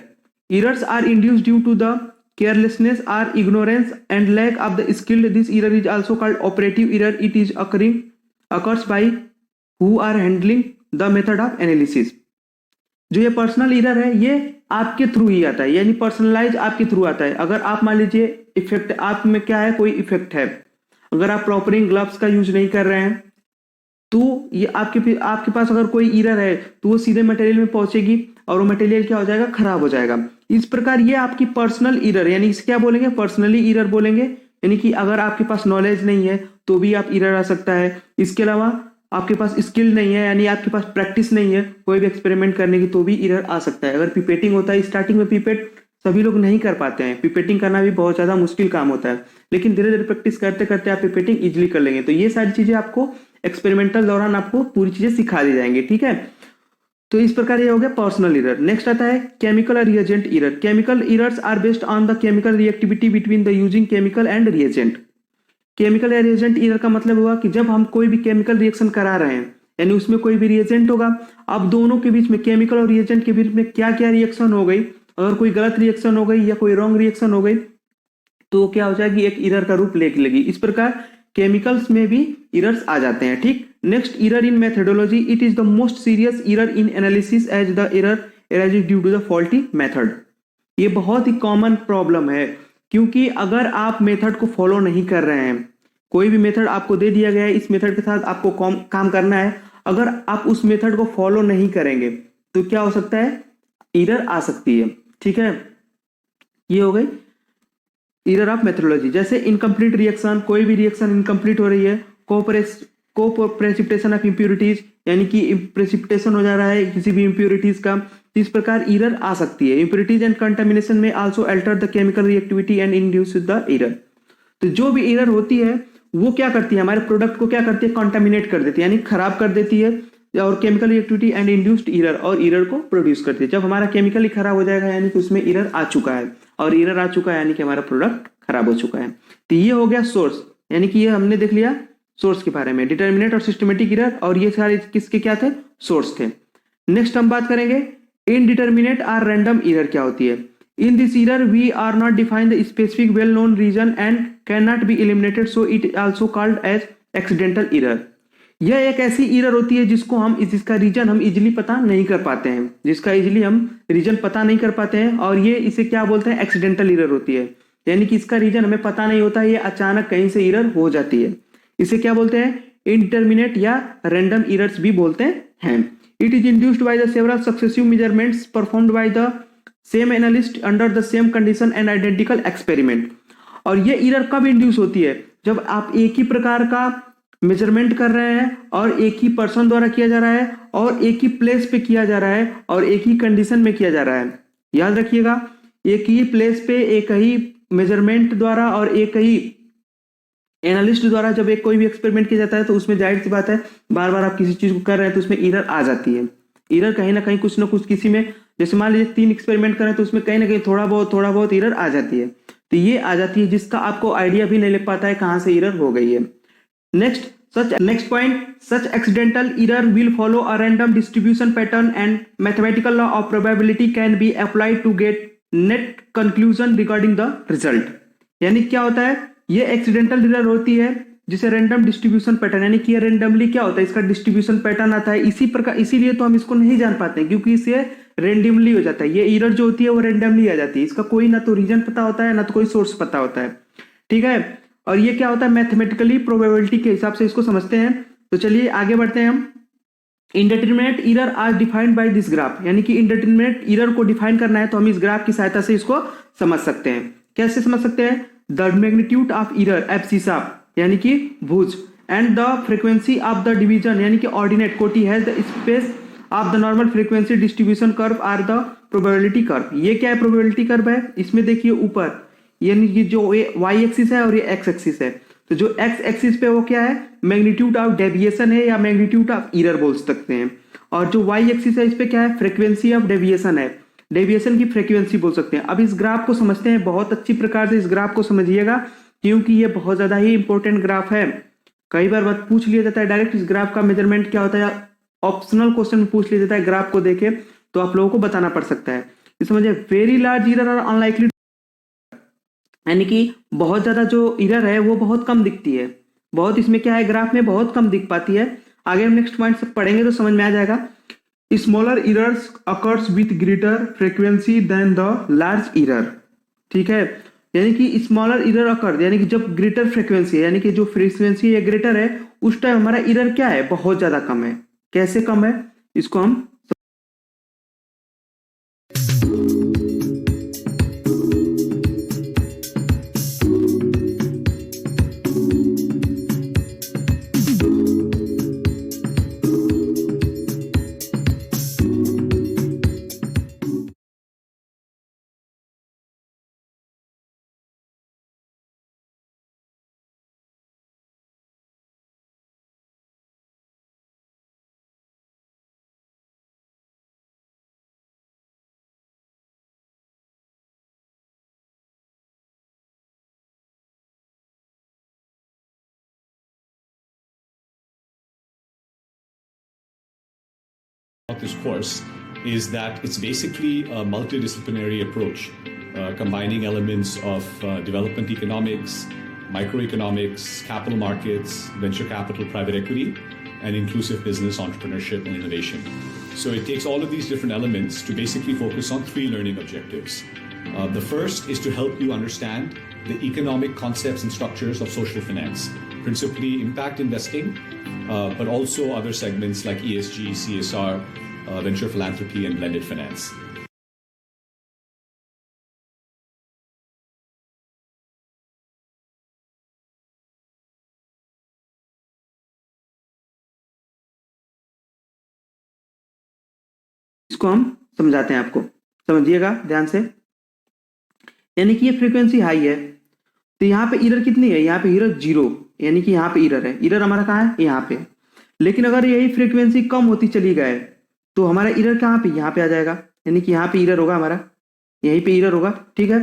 errors are induced due to the carelessness or ignorance and lack of the skill. This error is also called operative error. It is occurs by who are handling the method of analysis. जो ये personal error है ये आपके through ही आता है, यानी personalise आपके through आता है। अगर आप मान लीजिए इफेक्ट आप में क्या है, कोई इफेक्ट है, अगर आप प्रॉपर ग्लव्स का यूज नहीं कर रहे हैं तो ये आपके पास अगर कोई एरर है तो वो सीधे मटेरियल में पहुंचेगी और वो मटेरियल क्या हो जाएगा, खराब हो जाएगा। इस प्रकार ये आपकी पर्सनल एरर, यानी इसे क्या बोलेंगे, पर्सनली एरर बोलेंगे। यानी कि अगर आपके पास नॉलेज नहीं है तो भी आप एरर आ सकता है। इसके अलावा आपके पास स्किल नहीं है, यानी आपके पास प्रैक्टिस नहीं है कोई भी एक्सपेरिमेंट करने की, तो भी एरर आ सकता है। अगर पिपेटिंग होता है, स्टार्टिंग में पिपेट सभी लोग नहीं कर पाते हैं। पिपेटिंग करना भी बहुत ज़्यादा मुश्किल काम होता है, लेकिन धीरे धीरे प्रैक्टिस करते करते आप पिपेटिंग इजीली कर लेंगे। तो ये सारी चीज़ें आपको एक्सपेरिमेंटल दौरान आपको पूरी चीज़ें सिखा दी जाएंगी, ठीक है। तो इस प्रकार ये हो गया पर्सनल एरर। नेक्स्ट आता है केमिकल और reagent error. Chemical errors are based on the chemical reactivity between the using chemical and reagent. Chemical या रिएजेंट एरर का मतलब हुआ कि जब हम कोई भी केमिकल रिएक्शन करा रहे हैं, यानी उसमें कोई भी रिएजेंट होगा, अब दोनों के बीच में केमिकल और रिएजेंट के बीच में क्या क्या रिएक्शन हो गई, अगर कोई गलत रिएक्शन हो गई या कोई रॉन्ग रिएक्शन हो गई तो क्या हो जाएगी, एक एरर का रूप ले लेगी। इस प्रकार केमिकल्स में भी एरर्स आ जाते हैं, ठीक। Next, error in methodology. It is the most serious error in analysis as the error arises due to the faulty method. ये बहुत ही कॉमन प्रॉब्लम है, क्योंकि अगर आप मेथड को फॉलो नहीं कर रहे हैं, कोई भी मेथड आपको दे दिया गया है, इस मेथड के साथ आपको काम करना है, अगर आप उस मेथड को फॉलो नहीं करेंगे तो क्या हो सकता है, एरर आ सकती है, ठीक है। ये हो गई एरर ऑफ मेथोडोलॉजी। जैसे इनकम्प्लीट रिएक्शन, कोई भी रिएक्शन इनकम्प्लीट हो रही है, प्रेसिपिटेशन ऑफ इम्प्यूरिटीज, यानी कि प्रेसिपिटेशन हो जा रहा है किसी भी इम्प्यूरिटीज का, इस प्रकार एरर आ सकती है। इम्प्यूरिटीज एंड कंटामिनेशन में also alter the chemical reactivity and induce the error. तो जो भी एरर होती है वो क्या करती है, हमारे प्रोडक्ट को क्या करती है, कॉन्टामिनेट कर देती है, यानी खराब कर देती है, और chemical reactivity and induced error, और एरर को प्रोड्यूस करती है। जब हमारा केमिकल ही खराब हो जाएगा यानी कि उसमें एरर आ चुका है, और एरर आ चुका है यानी कि हमारा प्रोडक्ट खराब हो चुका है। तो ये हो गया सोर्स, यानी कि ये हमने देख लिया सोर्स के बारे में, डिटर्मिनेट और सिस्टमेटिक एरर, और ये सारे किसके क्या थे, सोर्स थे। नेक्स्ट हम बात करेंगे इनडिटर्मिनेट और रैंडम एरर क्या होती है। In this error we are not define the specific well known reason and can not be eliminated, so it also called as accidental error. यह एक ऐसी एरर होती है जिसका रीजन हम इजीली पता नहीं कर पाते हैं, जिसका इजीली हम रीजन पता नहीं कर पाते हैं, और ये इसे क्या बोलते हैं, एक्सीडेंटल एरर होती है, यानी कि इसका रीजन हमें पता नहीं होता है, ये अचानक कहीं से एरर हो जाती है। इसे क्या बोलते हैं, इनडिटर्मिनेट या रैंडम एरर्स भी बोलते हैं। It is induced by the several successive measurements performed by the same analyst under the same condition and identical experiment. और ये एरर कब इंड्यूस होती है, जब आप एक ही प्रकार का मेजरमेंट कर रहे हैं और एक ही पर्सन द्वारा किया जा रहा है और एक ही प्लेस पे किया जा रहा है और एक ही कंडीशन में किया जा रहा है। याद रखिएगा, एक ही प्लेस पे एक ही मेजरमेंट द्वारा और एक ही एनालिस्ट द्वारा जब एक कोई भी एक्सपेरिमेंट किया जाता है तो उसमें जाहिर सी बात है बार बार आप किसी चीज को कर रहे हैं तो उसमें एरर आ जाती है। एरर कहीं ना कहीं कुछ ना कुछ किसी में, जैसे मान लीजिए 3 एक्सपेरिमेंट करें तो उसमें कहीं ना कहीं थोड़ा बहुत एरर आ जाती है। तो ये आ जाती है जिसका आपको आइडिया भी नहीं लग पाता है कहां से एरर हो गई है। Next point, such accidental error will follow a random distribution pattern and mathematical law of probability can be applied to get net conclusion regarding the result. यानी क्या होता है, ये एक्सीडेंटल एरर होती है जिसे रैंडम डिस्ट्रीब्यूशन पैटर्न, यानी कि रैंडमली क्या होता है, इसका डिस्ट्रीब्यूशन पैटर्न आता है इसी प्रकार, इसीलिए तो हम इसको नहीं जान पाते हैं क्योंकि इसे रैंडमली हो जाता है। ये एरर जो होती है वो रैंडमली आ जाती है, इसका कोई ना तो रीजन पता होता है ना तो कोई सोर्स पता होता है, ठीक है। और ये क्या होता है, मैथमेटिकली प्रोबेबिलिटी के हिसाब से इसको समझते हैं। तो चलिए आगे बढ़ते हैं हम। Indeterminate error are defined by this graph, यानी कि इंडिटरमिनेट एरर को डिफाइन करना है तो हम इस ग्राफ की सहायता से इसको समझ सकते हैं। कैसे समझ सकते हैं, the magnitude of error abscissa यानी कि भुज and the frequency of the division यानी कि ऑर्डिनेट कोटी has the space of the normal frequency distribution curve or the probability curve. ये क्या है, प्रोबेबिलिटी कर्व है। इसमें देखिए ऊपर यानी कि जो ये वाई एक्सिस है और ये एक्स एक्सिस है, तो जो एक्स एक्सिस पे वो क्या है, मैग्नीट्यूड ऑफ डेविएशन है या मैग्नीट्यूड ऑफ एरर बोल सकते हैं, और जो वाई एक्सिस है इस पे क्या है, फ्रीक्वेंसी ऑफ डेविएशन है, डेविएशन की फ्रीक्वेंसी बोल सकते हैं। अब इस ग्राफ को समझते हैं, बहुत अच्छी प्रकार से इस ग्राफ को समझिएगा क्योंकि ये बहुत ज्यादा ही इंपॉर्टेंट ग्राफ है। कई बार बात पूछ लिया जाता है डायरेक्ट इस ग्राफ का मेजरमेंट क्या होता है, ऑप्शनल क्वेश्चन में पूछ लिया जाता है, ग्राफ को देखे तो आप लोगों को बताना पड़ सकता है। इस समझिए, वेरी लार्ज एरर और अनलाइकली, यानी कि बहुत ज्यादा जो एरर है वो बहुत कम दिखती है, बहुत इसमें क्या है, ग्राफ में बहुत कम दिख पाती है। आगे हम नेक्स्ट पॉइंट सब पढ़ेंगे तो समझ में आ जाएगा। Smaller errors occurs with greater frequency than the large error, ठीक है। यानी कि स्मॉलर एरर अकर, यानी कि जब ग्रेटर फ्रीक्वेंसी है, यानी कि जो फ्रीक्वेंसी है ग्रेटर है उस टाइम हमारा एरर क्या है, बहुत ज्यादा कम है। कैसे कम है, इसको हम about this course is that it's basically a multidisciplinary approach, combining elements of development economics, microeconomics, capital markets, venture capital, private equity, and inclusive business, entrepreneurship, and innovation. So it takes all of these different elements to basically focus on 3 learning objectives. The first is to help you understand the economic concepts and structures of social finance, principally impact investing, but also other segments like ESG, CSR, venture philanthropy, and blended finance. इसको हम समझाते हैं आपको, समझिएगा ध्यान से। यानी कि ये फ्रीक्वेंसी हाई है तो यहाँ पे एरर कितनी है, यहाँ पे एरर 0, यानी कि यहाँ पे एरर है। एरर हमारा कहाँ है, यहाँ पे। लेकिन अगर यही फ्रीक्वेंसी कम होती चली गए तो हमारा एरर कहाँ पे, यहाँ पे आ जाएगा। यानी कि यहाँ पे एरर होगा हमारा, यहीं पे एरर होगा, ठीक है।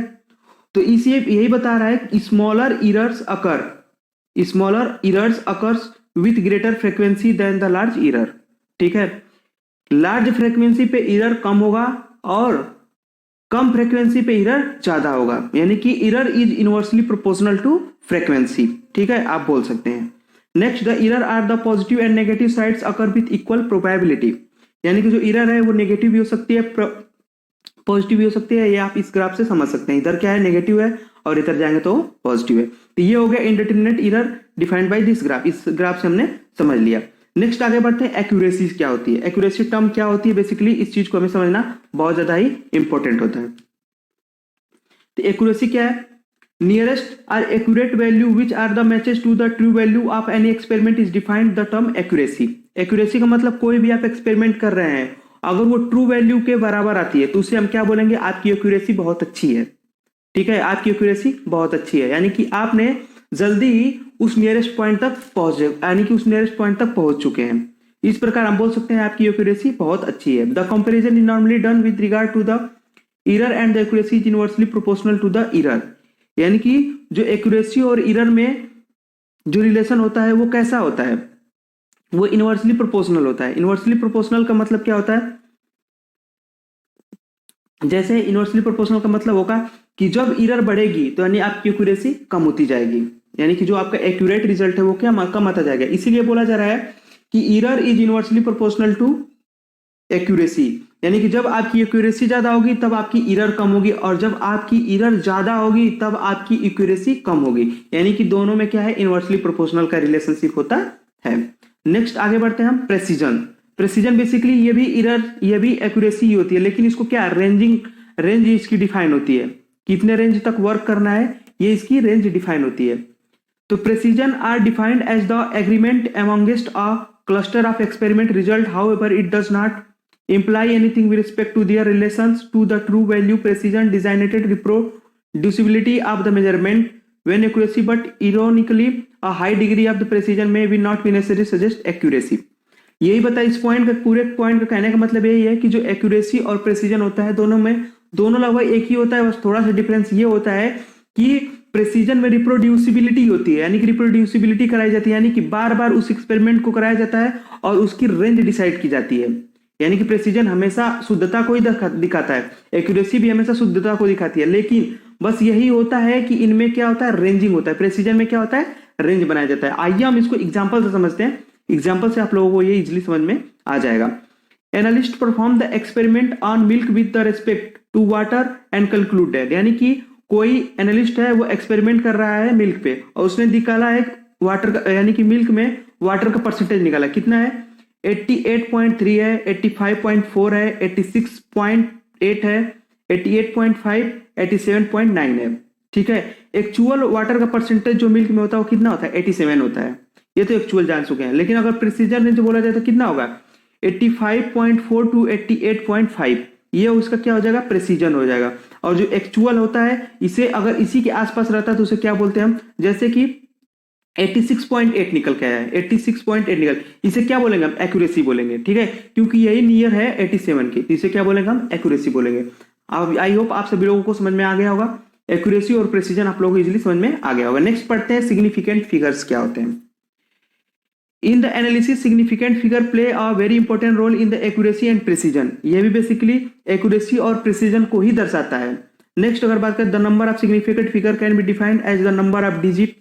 तो इसे यही बता रहा है smaller errors occurs with greater frequency than the large error, ठीक है। लार्ज फ्रीक्वेंसी पे एरर कम होगा और कम फ्रीक्वेंसी पे एरर ज्यादा होगा, यानी कि error is inversely proportional to frequency, ठीक है, आप बोल सकते हैं। Next, the error are the positive and negative sides occur with equal probability, यानी कि जो एरर है वो नेगेटिव भी हो सकती है, पॉजिटिव भी हो सकती है। ये आप इस ग्राफ से समझ सकते हैं, इधर क्या है, नेगेटिव है, और इधर जाएंगे तो पॉजिटिव है। तो ये हो गया indeterminate error defined by this graph. इस ग्राफ से हमने समझ लिया। नेक्स्ट आगे बढ़ते हैं, एक्यूरेसी क्या होती है। एक्यूरेसी टर्म क्या होती है, बेसिकली इस चीज को हमें समझना बहुत ज्यादा ही इंपॉर्टेंट होता है। तो एक्यूरेसी क्या है, nearest or accurate value which are the matches to the true value of any experiment is defined the term accuracy. Accuracy का मतलब कोई भी आप एक्सपेरिमेंट कर रहे हैं, अगर वो ट्रू वैल्यू के बराबर आती है तो उसे हम क्या बोलेंगे, आपकी एक्यूरेसी बहुत अच्छी है, ठीक है, आपकी एक्यूरेसी बहुत अच्छी है। यानी कि आपने जल्दी ही उस नियरेस्ट पॉइंट तक पहुंचे, यानी कि उस नियरेस्ट पॉइंट तक पहुंच चुके हैं। इस प्रकार हम बोल सकते हैं आपकी एक्यूरेसी बहुत अच्छी है। The comparison is normally done with regard to the error and the accuracy is inversely proportional to the error, यानी कि जो एक्यूरेसी और एरर में जो रिलेशन होता है वो कैसा होता है, वो इनवर्सली प्रोपोर्शनल होता है। इनवर्सली प्रोपोर्शनल का मतलब क्या होता है, जैसे इनवर्सली प्रोपोर्शनल का मतलब होगा कि जब एरर बढ़ेगी तो यानी आपकी एक्यूरेसी कम होती जाएगी, यानी कि जो आपका एक्यूरेट रिजल्ट है वो क्या कम आता जाएगा। इसीलिए बोला जा रहा है कि error is inversely proportional to accuracy, यानी कि जब आपकी एक्यूरेसी ज्यादा होगी तब आपकी एरर कम होगी, और जब आपकी एरर ज्यादा होगी तब आपकी एक्यूरेसी कम होगी, यानी कि दोनों में क्या है, इनवर्सली प्रोपोर्शनल का रिलेशनशिप होता है। नेक्स्ट आगे बढ़ते हैं हम, प्रेसिजन। प्रेसिजन बेसिकली ये भी एरर, ये भी एक्यूरेसी ही होती है, लेकिन इसको क्या रेंज इसकी डिफाइन होती है, कितने रेंज तक वर्क करना है ये इसकी रेंज डिफाइन होती है। तो precision are defined as the agreement amongst a cluster of experiment result, however it does not imply anything with respect to their relations to the true value, precision, designated reproducibility of the measurement when accuracy, but ironically a high degree of the precision may be not be necessary suggest accuracy। यही बता, इस point का, पूरे point का कहने का मतलब यही है कि जो एक्यूरेसी और प्रेसिजन होता है दोनों लगभग एक ही होता है, बस थोड़ा सा डिफरेंस ये होता है कि प्रेसिजन में रिप्रोड्यूसिबिलिटी होती है, यानी कि रिप्रोड्यूसिबिलिटी कराई जाती है, यानी कि बार बार उस एक्सपेरिमेंट को कराया जाता है और उसकी रेंज डिसाइड की जाती है। यानी कि प्रेसिजन हमेशा शुद्धता को ही दिखाता है, एक्यूरेसी भी हमेशा शुद्धता को दिखाती है, लेकिन बस यही होता है कि इनमें क्या होता है, रेंजिंग होता है। प्रेसिजन में क्या होता है, रेंज बनाया जाता है। आइए हम इसको एग्जांपल से समझते हैं, एग्जांपल से आप लोगों को ये इजीली समझ में आ जाएगा। Analyst perform the experiment on milk with the respect to water and concluded, यानी कि कोई एनालिस्ट है वो एक्सपेरिमेंट कर रहा है मिल्क पे और उसने निकाला है वाटर का, यानी कि मिल्क में वाटर का परसेंटेज निकाला, कितना है, 88.3 है, 85.4 है, 86.8 है, 88.5, 87.9 है, ठीक है। एक्चुअल वाटर का परसेंटेज जो मिल्क में होता है वो कितना होता है, 87 होता है, ये तो एक्चुअल जान चुके हैं। लेकिन अगर प्रिसीजन रेंज बोला जाए तो कितना होगा, 85.4 टू 88.5, ये उसका क्या हो जाएगा, प्रेसिजन हो जाएगा। और जो एक्चुअल होता है इसे अगर इसी के आसपास रहता है तो उसे क्या बोलते हैं हम, जैसे कि 86.8 निकल के आया है, 86.8 निकल, इसे क्या बोलेंगे हम, एक्यूरेसी बोलेंगे, ठीक है, क्योंकि यही नियर है 87 के, इसे क्या बोलेंगे हम, एक्यूरेसी बोलेंगे। अब आई होप आप सभी लोगों को समझ में आ गया होगा, एक्यूरेसी और प्रेसिजन आप लोगों को इजीली समझ में आ गया होगा। नेक्स्ट पढ़ते हैं सिग्निफिकेंट फिगर्स क्या होते हैं। In the analysis significant figure play a very important role in the accuracy and precision. ये भी बेसिकली एक्यूरेसी और प्रिसीजन को ही दर्शाता है। नेक्स्ट अगर बात करें, the number of significant figure can be defined as the number of digit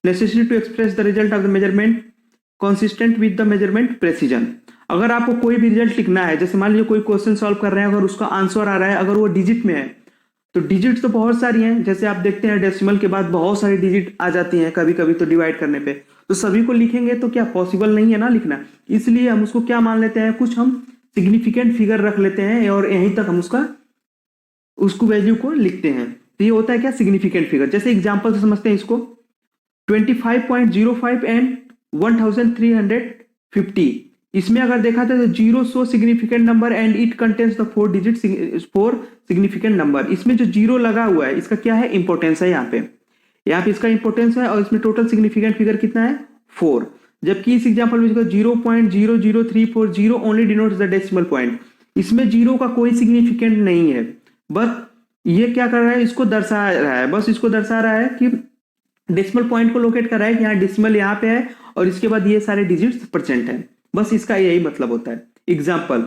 necessary to express the result of the measurement consistent with the measurement precision. अगर आपको कोई भी रिजल्ट लिखना है, जैसे मान लीजिए कोई क्वेश्चन सॉल्व कर रहे हैं, अगर उसका आंसर आ रहा है, अगर वो डिजिट में है, तो डिजिट तो बहुत सारी हैं, जैसे आप देखते हैं डेसिमल के बाद बहुत सारी डिजिट आ जाती हैं कभी कभी, तो डिवाइड करने पे तो सभी को लिखेंगे तो क्या पॉसिबल नहीं है ना लिखना, इसलिए हम उसको क्या मान लेते हैं, कुछ हम सिग्निफिकेंट फिगर रख लेते हैं और यहीं तक हम उसको वैल्यू को लिखते हैं। तो ये होता है क्या, सिग्निफिकेंट फिगर। जैसे एग्जांपल से समझते हैं इसको, 25.05 एंड 1350। इसमें अगर देखा जाए तो 0 सो significant number and it contains the 4 digit 4 significant number. इसमें जो 0 लगा हुआ है इसका क्या है, इंपोर्टेंस है यहाँ पे इसका इंपोर्टेंस है, और इसमें टोटल सिग्निफिकेंट फिगर कितना है, 4। जबकि इस एग्जांपल में 0.00340 only denotes the decimal point. इसमें 0 का कोई सिग्निफिकेंट नहीं है, बस ये क्या कर रहा है, इसको दर्शा रहा है, बस इसको दर्शा रहा है कि डेसिमल पॉइंट को लोकेट कर रहा है कि यहाँ डेसिमल यहाँ पे है और इसके बाद ये सारे डिजिट्स परसेंट है, बस इसका यही मतलब होता है। एग्जाम्पल,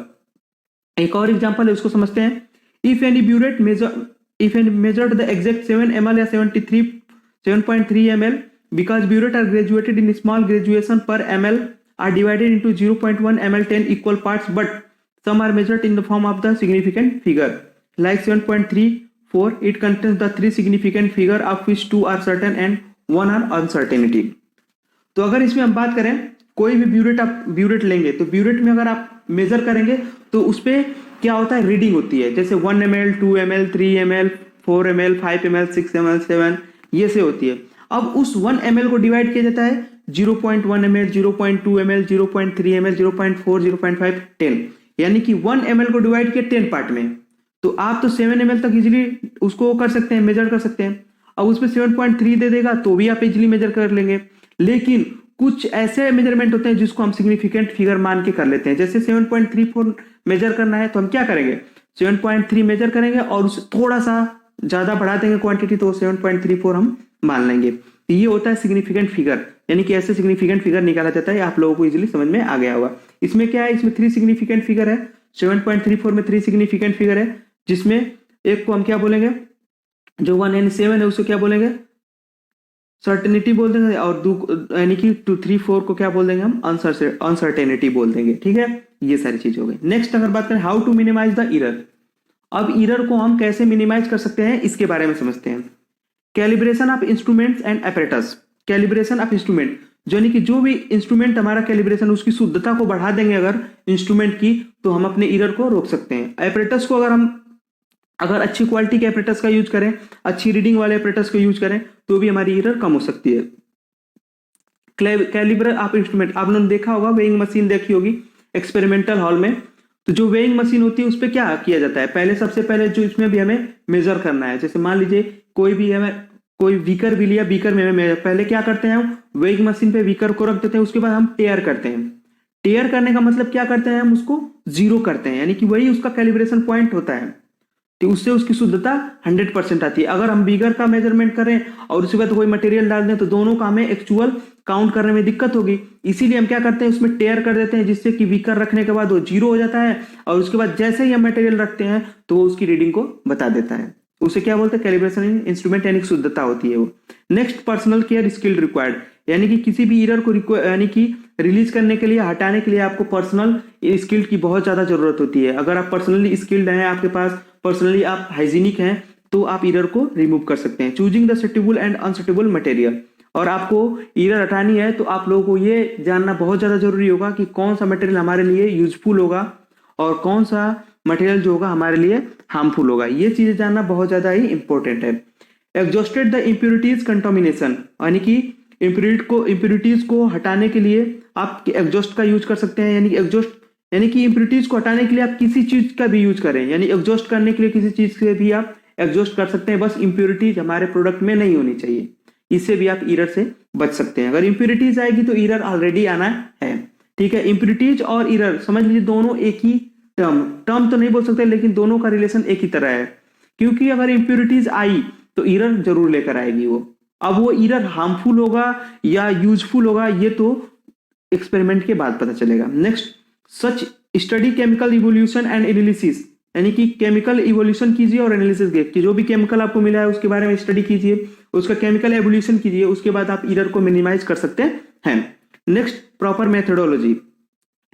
एक और एग्जाम्पल है, उसको समझते हैं। If any burette measured the exact 7 ml या 7.3 ml because burette are graduated in small graduation per ml are divided into 0.1 ml 10 equal parts, but some are measured in the form of the significant figure like 7.34. It contains the 3 significant figure of which 2 are certain and 1 are uncertainty. तो अगर इसमें हम बात करें, कोई भी burette लेंगे तो ब्यूरेट में अगर आप मेजर करेंगे तो उस पर क्या होता है, रीडिंग होती है, जैसे 1 ml 2 ml 3 ml 4 ml 5 ml 6 ml 7 ये से होती है। अब उस 1 ml को डिवाइड किया जाता है 0.1 ml 0.2 ml 0.3 ml 0.4 0.5 10, यानी कि 1 ml को डिवाइड किया 10 पार्ट में, तो आप तो 7 ml तक इजीली उसको कर सकते हैं, मेजर कर सकते हैं। अब उसमें 7.3 दे देगा तो भी आप इजीली मेजर कर लेंगे, लेकिन कुछ ऐसे मेजरमेंट होते हैं जिसको हम सिग्निफिकेंट फिगर मान के कर लेते हैं। जैसे 7.34 मेजर करना है तो हम क्या करेंगे, 7.3 मेजर करेंगे और उसे थोड़ा सा ज्यादा बढ़ा देंगे क्वांटिटी, तो 7.34 हम मान लेंगे। तो ये होता है सिग्निफिकेंट फिगर, यानी कि ऐसे सिग्निफिकेंट फिगर निकाला जाता है। आप लोगों को इजीली समझ में आ गया होगा। इसमें क्या है, इसमें 3 सिग्निफिकेंट फिगर है, 7.34 में 3 सिग्निफिकेंट फिगर है, जिसमें एक को हम क्या बोलेंगे, जो 1 and 7 है उसे क्या बोलेंगे, सर्टेनिटी बोल देंगे, और यानी कि 2 3 4 को क्या बोल देंगे हम, अनसर्टेनिटी बोल देंगे। ठीक है, ये सारी चीज हो गई। नेक्स्ट अगर बात करें how to minimize the error, अब एरर को हम कैसे मिनिमाइज कर सकते हैं इसके बारे में समझते हैं। Calibration of instruments and apparatus, calibration of instrument, यानी कि जो भी इंस्ट्रूमेंट हमारा कैलिब्रेशन उसकी शुद्धता को बढ़ा देंगे अगर इंस्ट्रूमेंट की, तो हम अपने एरर को रोक सकते हैं। एपरेटस को अगर अच्छी क्वालिटी के एपरेटस का यूज करें, अच्छी रीडिंग वाले एपरेटस को यूज करें, तो भी हमारी एरर कम हो सकती है। कैलिब्रेशन ऑफ इंस्ट्रूमेंट, आपने देखा होगा, वेइंग मशीन देखी होगी एक्सपेरिमेंटल हॉल में, तो जो वेइंग मशीन होती है उस पर क्या किया जाता है, पहले सबसे पहले जो इसमें भी हमें मेजर करना है, जैसे मान लीजिए कोई बीकर भी लिया, बीकर में हमें पहले क्या करते हैं, हम वेइंग मशीन पे बीकर को रख देते हैं, उसके बाद हम टेयर करते हैं। टेयर करने का मतलब क्या करते हैं, हम उसको 0 करते हैं, यानी कि वही उसका कैलिब्रेशन पॉइंट होता है, तो उससे उसकी शुद्धता 100% आती है। अगर हम बीगर का मेजरमेंट करें और उसके बाद कोई मटेरियल डाल दें तो दोनों का हमें एक्चुअल काउंट करने में दिक्कत होगी, इसीलिए हम क्या करते हैं, उसमें टेयर कर देते हैं, जिससे कि बीकर रखने के बाद वो 0 हो जाता है, और उसके बाद जैसे ही हम मटेरियल रखते हैं तो वो उसकी रीडिंग को बता देता है। उसे क्या बोलते हैं, कैलिब्रेशन इन इंस्ट्रूमेंट, यानी शुद्धता होती है वो। Next, personal care skill required, यानी कि किसी भी एरर को यानी कि रिलीज करने के लिए, हटाने के लिए आपको पर्सनल स्किल की बहुत ज्यादा जरूरत होती है। अगर आप पर्सनली स्किल्ड हैं, आपके पास पर्सनली आप हाइजीनिक हैं, तो आप एरर को रिमूव कर सकते हैं। Choosing the suitable and unsuitable material, और आपको एरर हटानी है तो आप लोगों को ये जानना बहुत ज्यादा जरूरी होगा कि कौन सा मटेरियल हमारे लिए यूजफुल होगा और कौन सा मटेरियल जो होगा हमारे लिए हार्मफुल होगा। ये चीजें जानना बहुत ज्यादा ही इंपॉर्टेंट है। एग्जॉस्टेड द इम्प्योरिटीज कंटामिनेशन, यानी कि इम्प्योरिटीज को हटाने के लिए आप एग्जॉस्ट का यूज कर सकते हैं, यानी कि इम्प्योरिटीज को हटाने के लिए आप किसी चीज का भी यूज करें, यानी एग्जॉस्ट करने के लिए किसी चीज से भी आप एग्जॉस्ट कर सकते हैं, बस इम्प्योरिटीज हमारे प्रोडक्ट में नहीं होनी चाहिए, इससे भी आप एरर से बच सकते हैं। अगर इम्प्योरिटीज आएगी तो एरर ऑलरेडी आना है। ठीक है, इम्प्योरिटीज और एरर समझ लीजिए दोनों एक ही टर्म तो नहीं बोल सकते, लेकिन दोनों का रिलेशन एक ही तरह है, क्योंकि अगर इम्प्योरिटीज आई तो एरर जरूर लेकर आएगी वो। अब वो एरर हार्मफुल होगा या यूजफुल होगा, ये तो एक्सपेरिमेंट के बाद पता चलेगा। Next, such study chemical evolution and analysis, यानी कि केमिकल इवोल्यूशन कीजिए और एनालिसिस कि जो भी केमिकल आपको मिला है उसके बारे में स्टडी कीजिए, उसका केमिकल एवोल्यूशन कीजिए, उसके बाद आप एरर को मिनिमाइज कर सकते हैं। Next, proper methodology.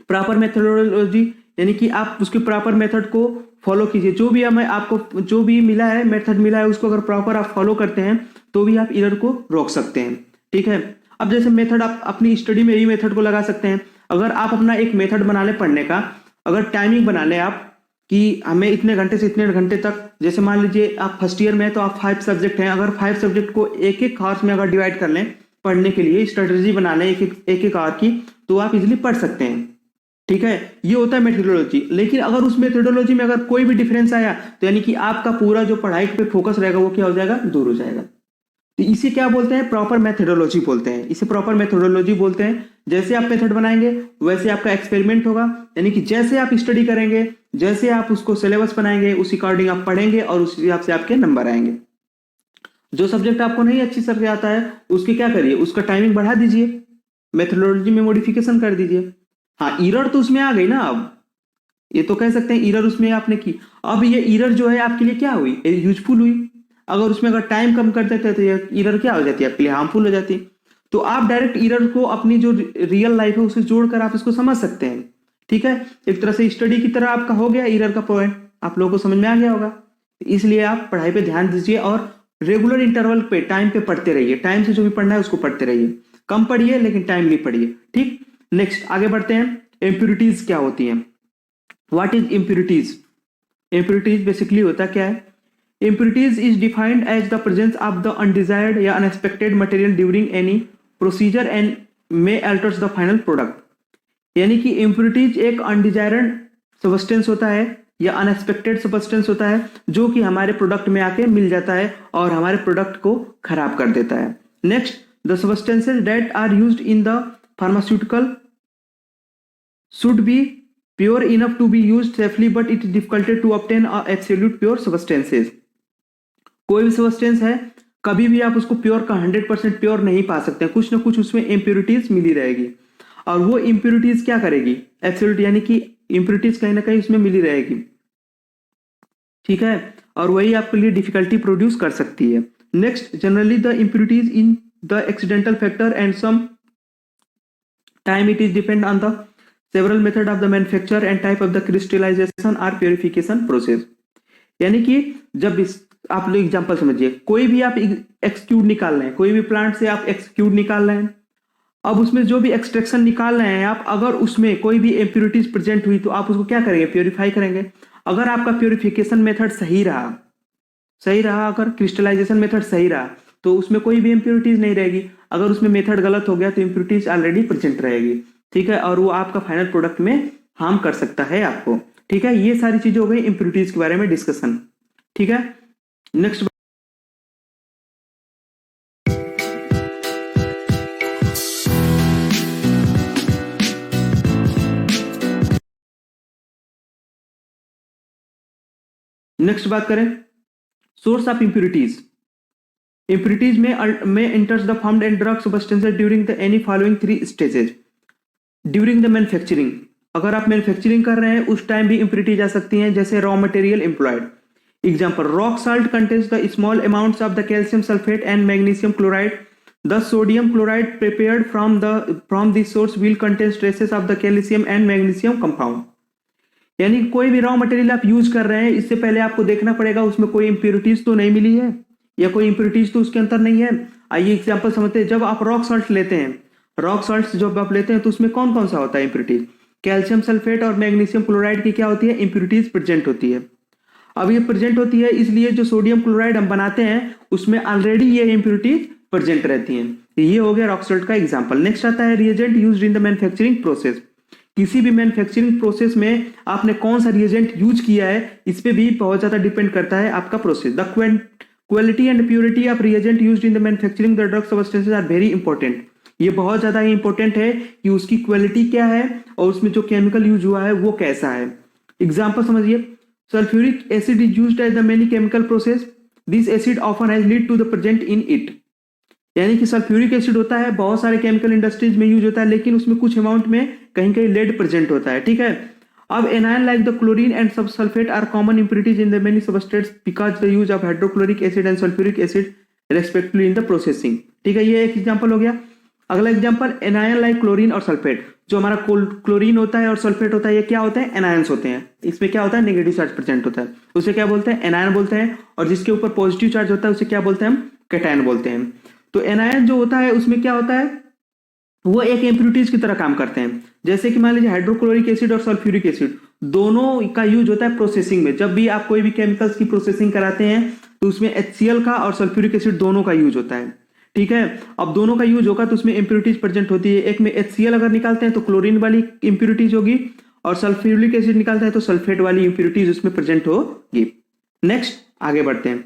Proper methodology यानी कि आप उसके प्रॉपर मेथड को फॉलो कीजिए। जो भी हमें आपको जो भी मिला है, मेथड मिला है, उसको अगर प्रॉपर आप फॉलो करते हैं तो भी आप एरर को रोक सकते हैं। ठीक है, अब जैसे मेथड आप अपनी स्टडी में यही मेथड को लगा सकते हैं। अगर आप अपना एक मेथड बना ले पढ़ने का, अगर टाइमिंग बना ले आप कि हमें इतने घंटे से इतने घंटे तक, जैसे मान लीजिए आप फर्स्ट ईयर में तो आप 5 सब्जेक्ट हैं, अगर 5 सब्जेक्ट को एक एक आवर्स में अगर डिवाइड कर लें पढ़ने के लिए, स्ट्रेटजी बना लें एक आवर की, तो आप इजिली पढ़ सकते हैं। ठीक है, ये होता है मेथोडोलॉजी। लेकिन अगर उस मेथोडोलॉजी में अगर कोई भी डिफरेंस आया तो यानी कि आपका पूरा जो पढ़ाई पे फोकस रहेगा वो क्या हो जाएगा, दूर हो जाएगा। तो इसे क्या बोलते हैं, प्रॉपर मेथोडोलॉजी बोलते हैं। इसे प्रॉपर मेथोडोलॉजी बोलते हैं। जैसे आप मेथड बनाएंगे वैसे आपका एक्सपेरिमेंट होगा, यानी कि जैसे आप स्टडी करेंगे, जैसे आप उसको सिलेबस बनाएंगे, उस अकॉर्डिंग आप पढ़ेंगे और उस हिसाब से आपके नंबर आएंगे। जो सब्जेक्ट आपको नहीं अच्छी तरह से आता है उसके क्या करिए, उसका टाइमिंग बढ़ा दीजिए, मेथोडोलॉजी में मॉडिफिकेशन कर दीजिए। हाँ, एरर तो उसमें आ गई ना, अब ये तो कह सकते हैं एरर उसमें आपने की। अब ये एरर जो है आपके लिए क्या हुई, यूजफुल हुई। अगर उसमें अगर टाइम कम कर देते तो ये एरर क्या हो जाती है, आपके लिए हार्मफुल हो जाती। तो आप डायरेक्ट एरर को अपनी जो रियल लाइफ है उसे जोड़कर आप इसको समझ सकते हैं। ठीक है, एक तरह से स्टडी की तरह आपका हो गया एरर का पॉइंट, आप लोगों को समझ में आ गया होगा। इसलिए आप पढ़ाई पे ध्यान दीजिए और रेगुलर इंटरवल पे टाइम पे पढ़ते रहिए। टाइम से जो भी पढ़ना है उसको पढ़ते रहिए, कम पढ़िए लेकिन टाइमली पढ़िए। ठीक, नेक्स्ट आगे बढ़ते हैं। इम्प्योरिटीज क्या होती हैं, what is impurities. Impurities basically होता क्या है, impurities is defined as the presence of the undesired या unexpected material during any procedure and may alters the final product। यानी कि impurities एक undesired substance होता है या unexpected substance होता है जो कि हमारे प्रोडक्ट में आके मिल जाता है और हमारे प्रोडक्ट को खराब कर देता है। Next, the substances that are used in the pharmaceutical should be pure enough to be used safely but it is difficult to obtain absolute pure substances। कोई भी सब्सटेंस है, कभी भी आप उसको प्योर का 100% प्योर नहीं पा सकते, कुछ ना कुछ उसमें इम्प्योरिटीज मिली रहेगी और वो इम्प्योरिटीज क्या करेगी, एब्सोल्यूट यानी कि इम्प्योरिटीज कहीं ना कहीं उसमें मिली रहेगी। ठीक है, और वही आपके लिए डिफिकल्टी प्रोड्यूस कर सकती है। Next, generally the impurities in the accidental factor and some time it is depend on the several method of the manufacture and type of the crystallization और प्योरिफिकेशन प्रोसेस। यानी कि जब आप लोग एग्जांपल समझिए, कोई भी आप एक्सक्यूड निकाल रहे हैं, कोई भी प्लांट से आप एक्सक्यूड निकाल रहे हैं, अब उसमें जो भी एक्सट्रैक्शन निकाल रहे हैं आप, अगर उसमें कोई भी इम्प्योरिटीज प्रेजेंट हुई तो आप उसको क्या करेंगे, प्योरीफाई करेंगे। अगर आपका प्योरिफिकेशन मेथड सही रहा, अगर क्रिस्टलाइजेशन मेथड सही रहा तो उसमें कोई भी इम्प्योरिटीज नहीं रहेगी। अगर उसमें मेथड गलत हो गया तो इम्प्योरिटीज ऑलरेडी प्रेजेंट रहेगी। ठीक है, और वो आपका फाइनल प्रोडक्ट में हार्म कर सकता है आपको। ठीक है, ये सारी चीजें हो गई इम्प्योरिटीज के बारे में डिस्कशन। ठीक है, नेक्स्ट बात करें सोर्स ऑफ इम्प्योरिटीज। इम्प्योरिटीज में इंटर्स the formed and drug substances during the any following 3 stages during the manufacturing. अगर आप मैन्युफैक्चरिंग कर रहे हैं उस टाइम भी इम्प्योरिटीज आ सकती हैं, जैसे raw material employed. Example, rock salt contains the small amounts of the calcium sulfate and magnesium chloride. The sodium chloride prepared from the source will contain traces of the calcium and magnesium compound। यानी कोई भी raw material आप use कर रहे हैं, इससे पहले आपको देखना पड़ेगा उसमें कोई इम्प्योरिटीज तो नहीं मिली है या कोई इम्प्योरिटीज तो उसके अंदर नहीं है। आइए एग्जांपल समझते हैं। जब आप रॉक सॉल्ट लेते हैं, रॉक सॉल्ट जब आप लेते हैं तो उसमें कौन कौन सा होता है इम्प्योरिटीज, कैल्शियम सल्फेट और मैग्नीशियम क्लोराइड की क्या होती है, इम्प्योरिटीज प्रेजेंट होती है। अब ये प्रेजेंट होती है, इसलिए जो सोडियम क्लोराइड हम बनाते हैं उसमें ऑलरेडी ये इम्प्योरिटीज प्रेजेंट रहती हैं। ये हो गया रॉक सॉल्ट का एग्जांपल। नेक्स्ट आता है reagent used in the manufacturing process. किसी भी मैन्युफैक्चरिंग प्रोसेस में आपने कौन सा रिएजेंट यूज किया है, इस पे भी बहुत ज्यादा डिपेंड करता है आपका process. The quality and purity of reagent used in the manufacturing the drug substances are very important. ये बहुत ज्यादा ही इंपॉर्टेंट है कि उसकी क्वालिटी क्या है और उसमें जो केमिकल यूज हुआ है वो कैसा है। एग्जाम्पल समझिए, sulfuric acid is used as the many chemical process. This acid often has lead to the present in it। यानी कि सल्फ्यूरिक एसिड होता है, बहुत सारे केमिकल इंडस्ट्रीज में यूज होता है, लेकिन उसमें कुछ अमाउंट में कहीं कहीं लेड प्रेजेंट होता है, ठीक है। अब anion like the chlorine and sub sulphate are common impurities in the many substrates because the use of hydrochloric acid and sulphuric acid respectively in the processing, ठीक है। ये एक एग्जांपल हो गया। अगला एग्जांपल एनायन लाइक क्लोरीन और sulphate. जो हमारा क्लोरीन होता है और सल्फेट होता है, ये क्या होते हैं? एनायंस होते हैं। इसमें क्या होता है? नेगेटिव चार्ज प्रेजेंट होता है, उसे क्या बोलते हैं? एनायन बोलते हैं। और जिसके ऊपर पॉजिटिव चार्ज होता है उसे क्या बोलते हैं? हम कैटायन बोलते हैं। तो एनायन जो होता है उसमें क्या होता है? वो एक इम्प्योरिटीज की तरह काम करते हैं। जैसे कि मान लीजिए हाइड्रोक्लोरिक एसिड और सल्फ्यूरिक एसिड दोनों का यूज होता है प्रोसेसिंग में। जब भी आप कोई भी केमिकल्स की प्रोसेसिंग कराते हैं तो उसमें HCl का और सल्फ्यूरिक एसिड दोनों का यूज होता है, ठीक है। अब दोनों का यूज होगा तो उसमें इंप्योरिटीज प्रेजेंट होती है। एक में HCl अगर निकालते हैं तो क्लोरीन वाली इंप्योरिटीज होगी, और सल्फ्यूरिक एसिड निकालते हैं तो सल्फेट वाली इंप्योरिटीज उसमें प्रेजेंट होगी। नेक्स्ट आगे बढ़ते हैं।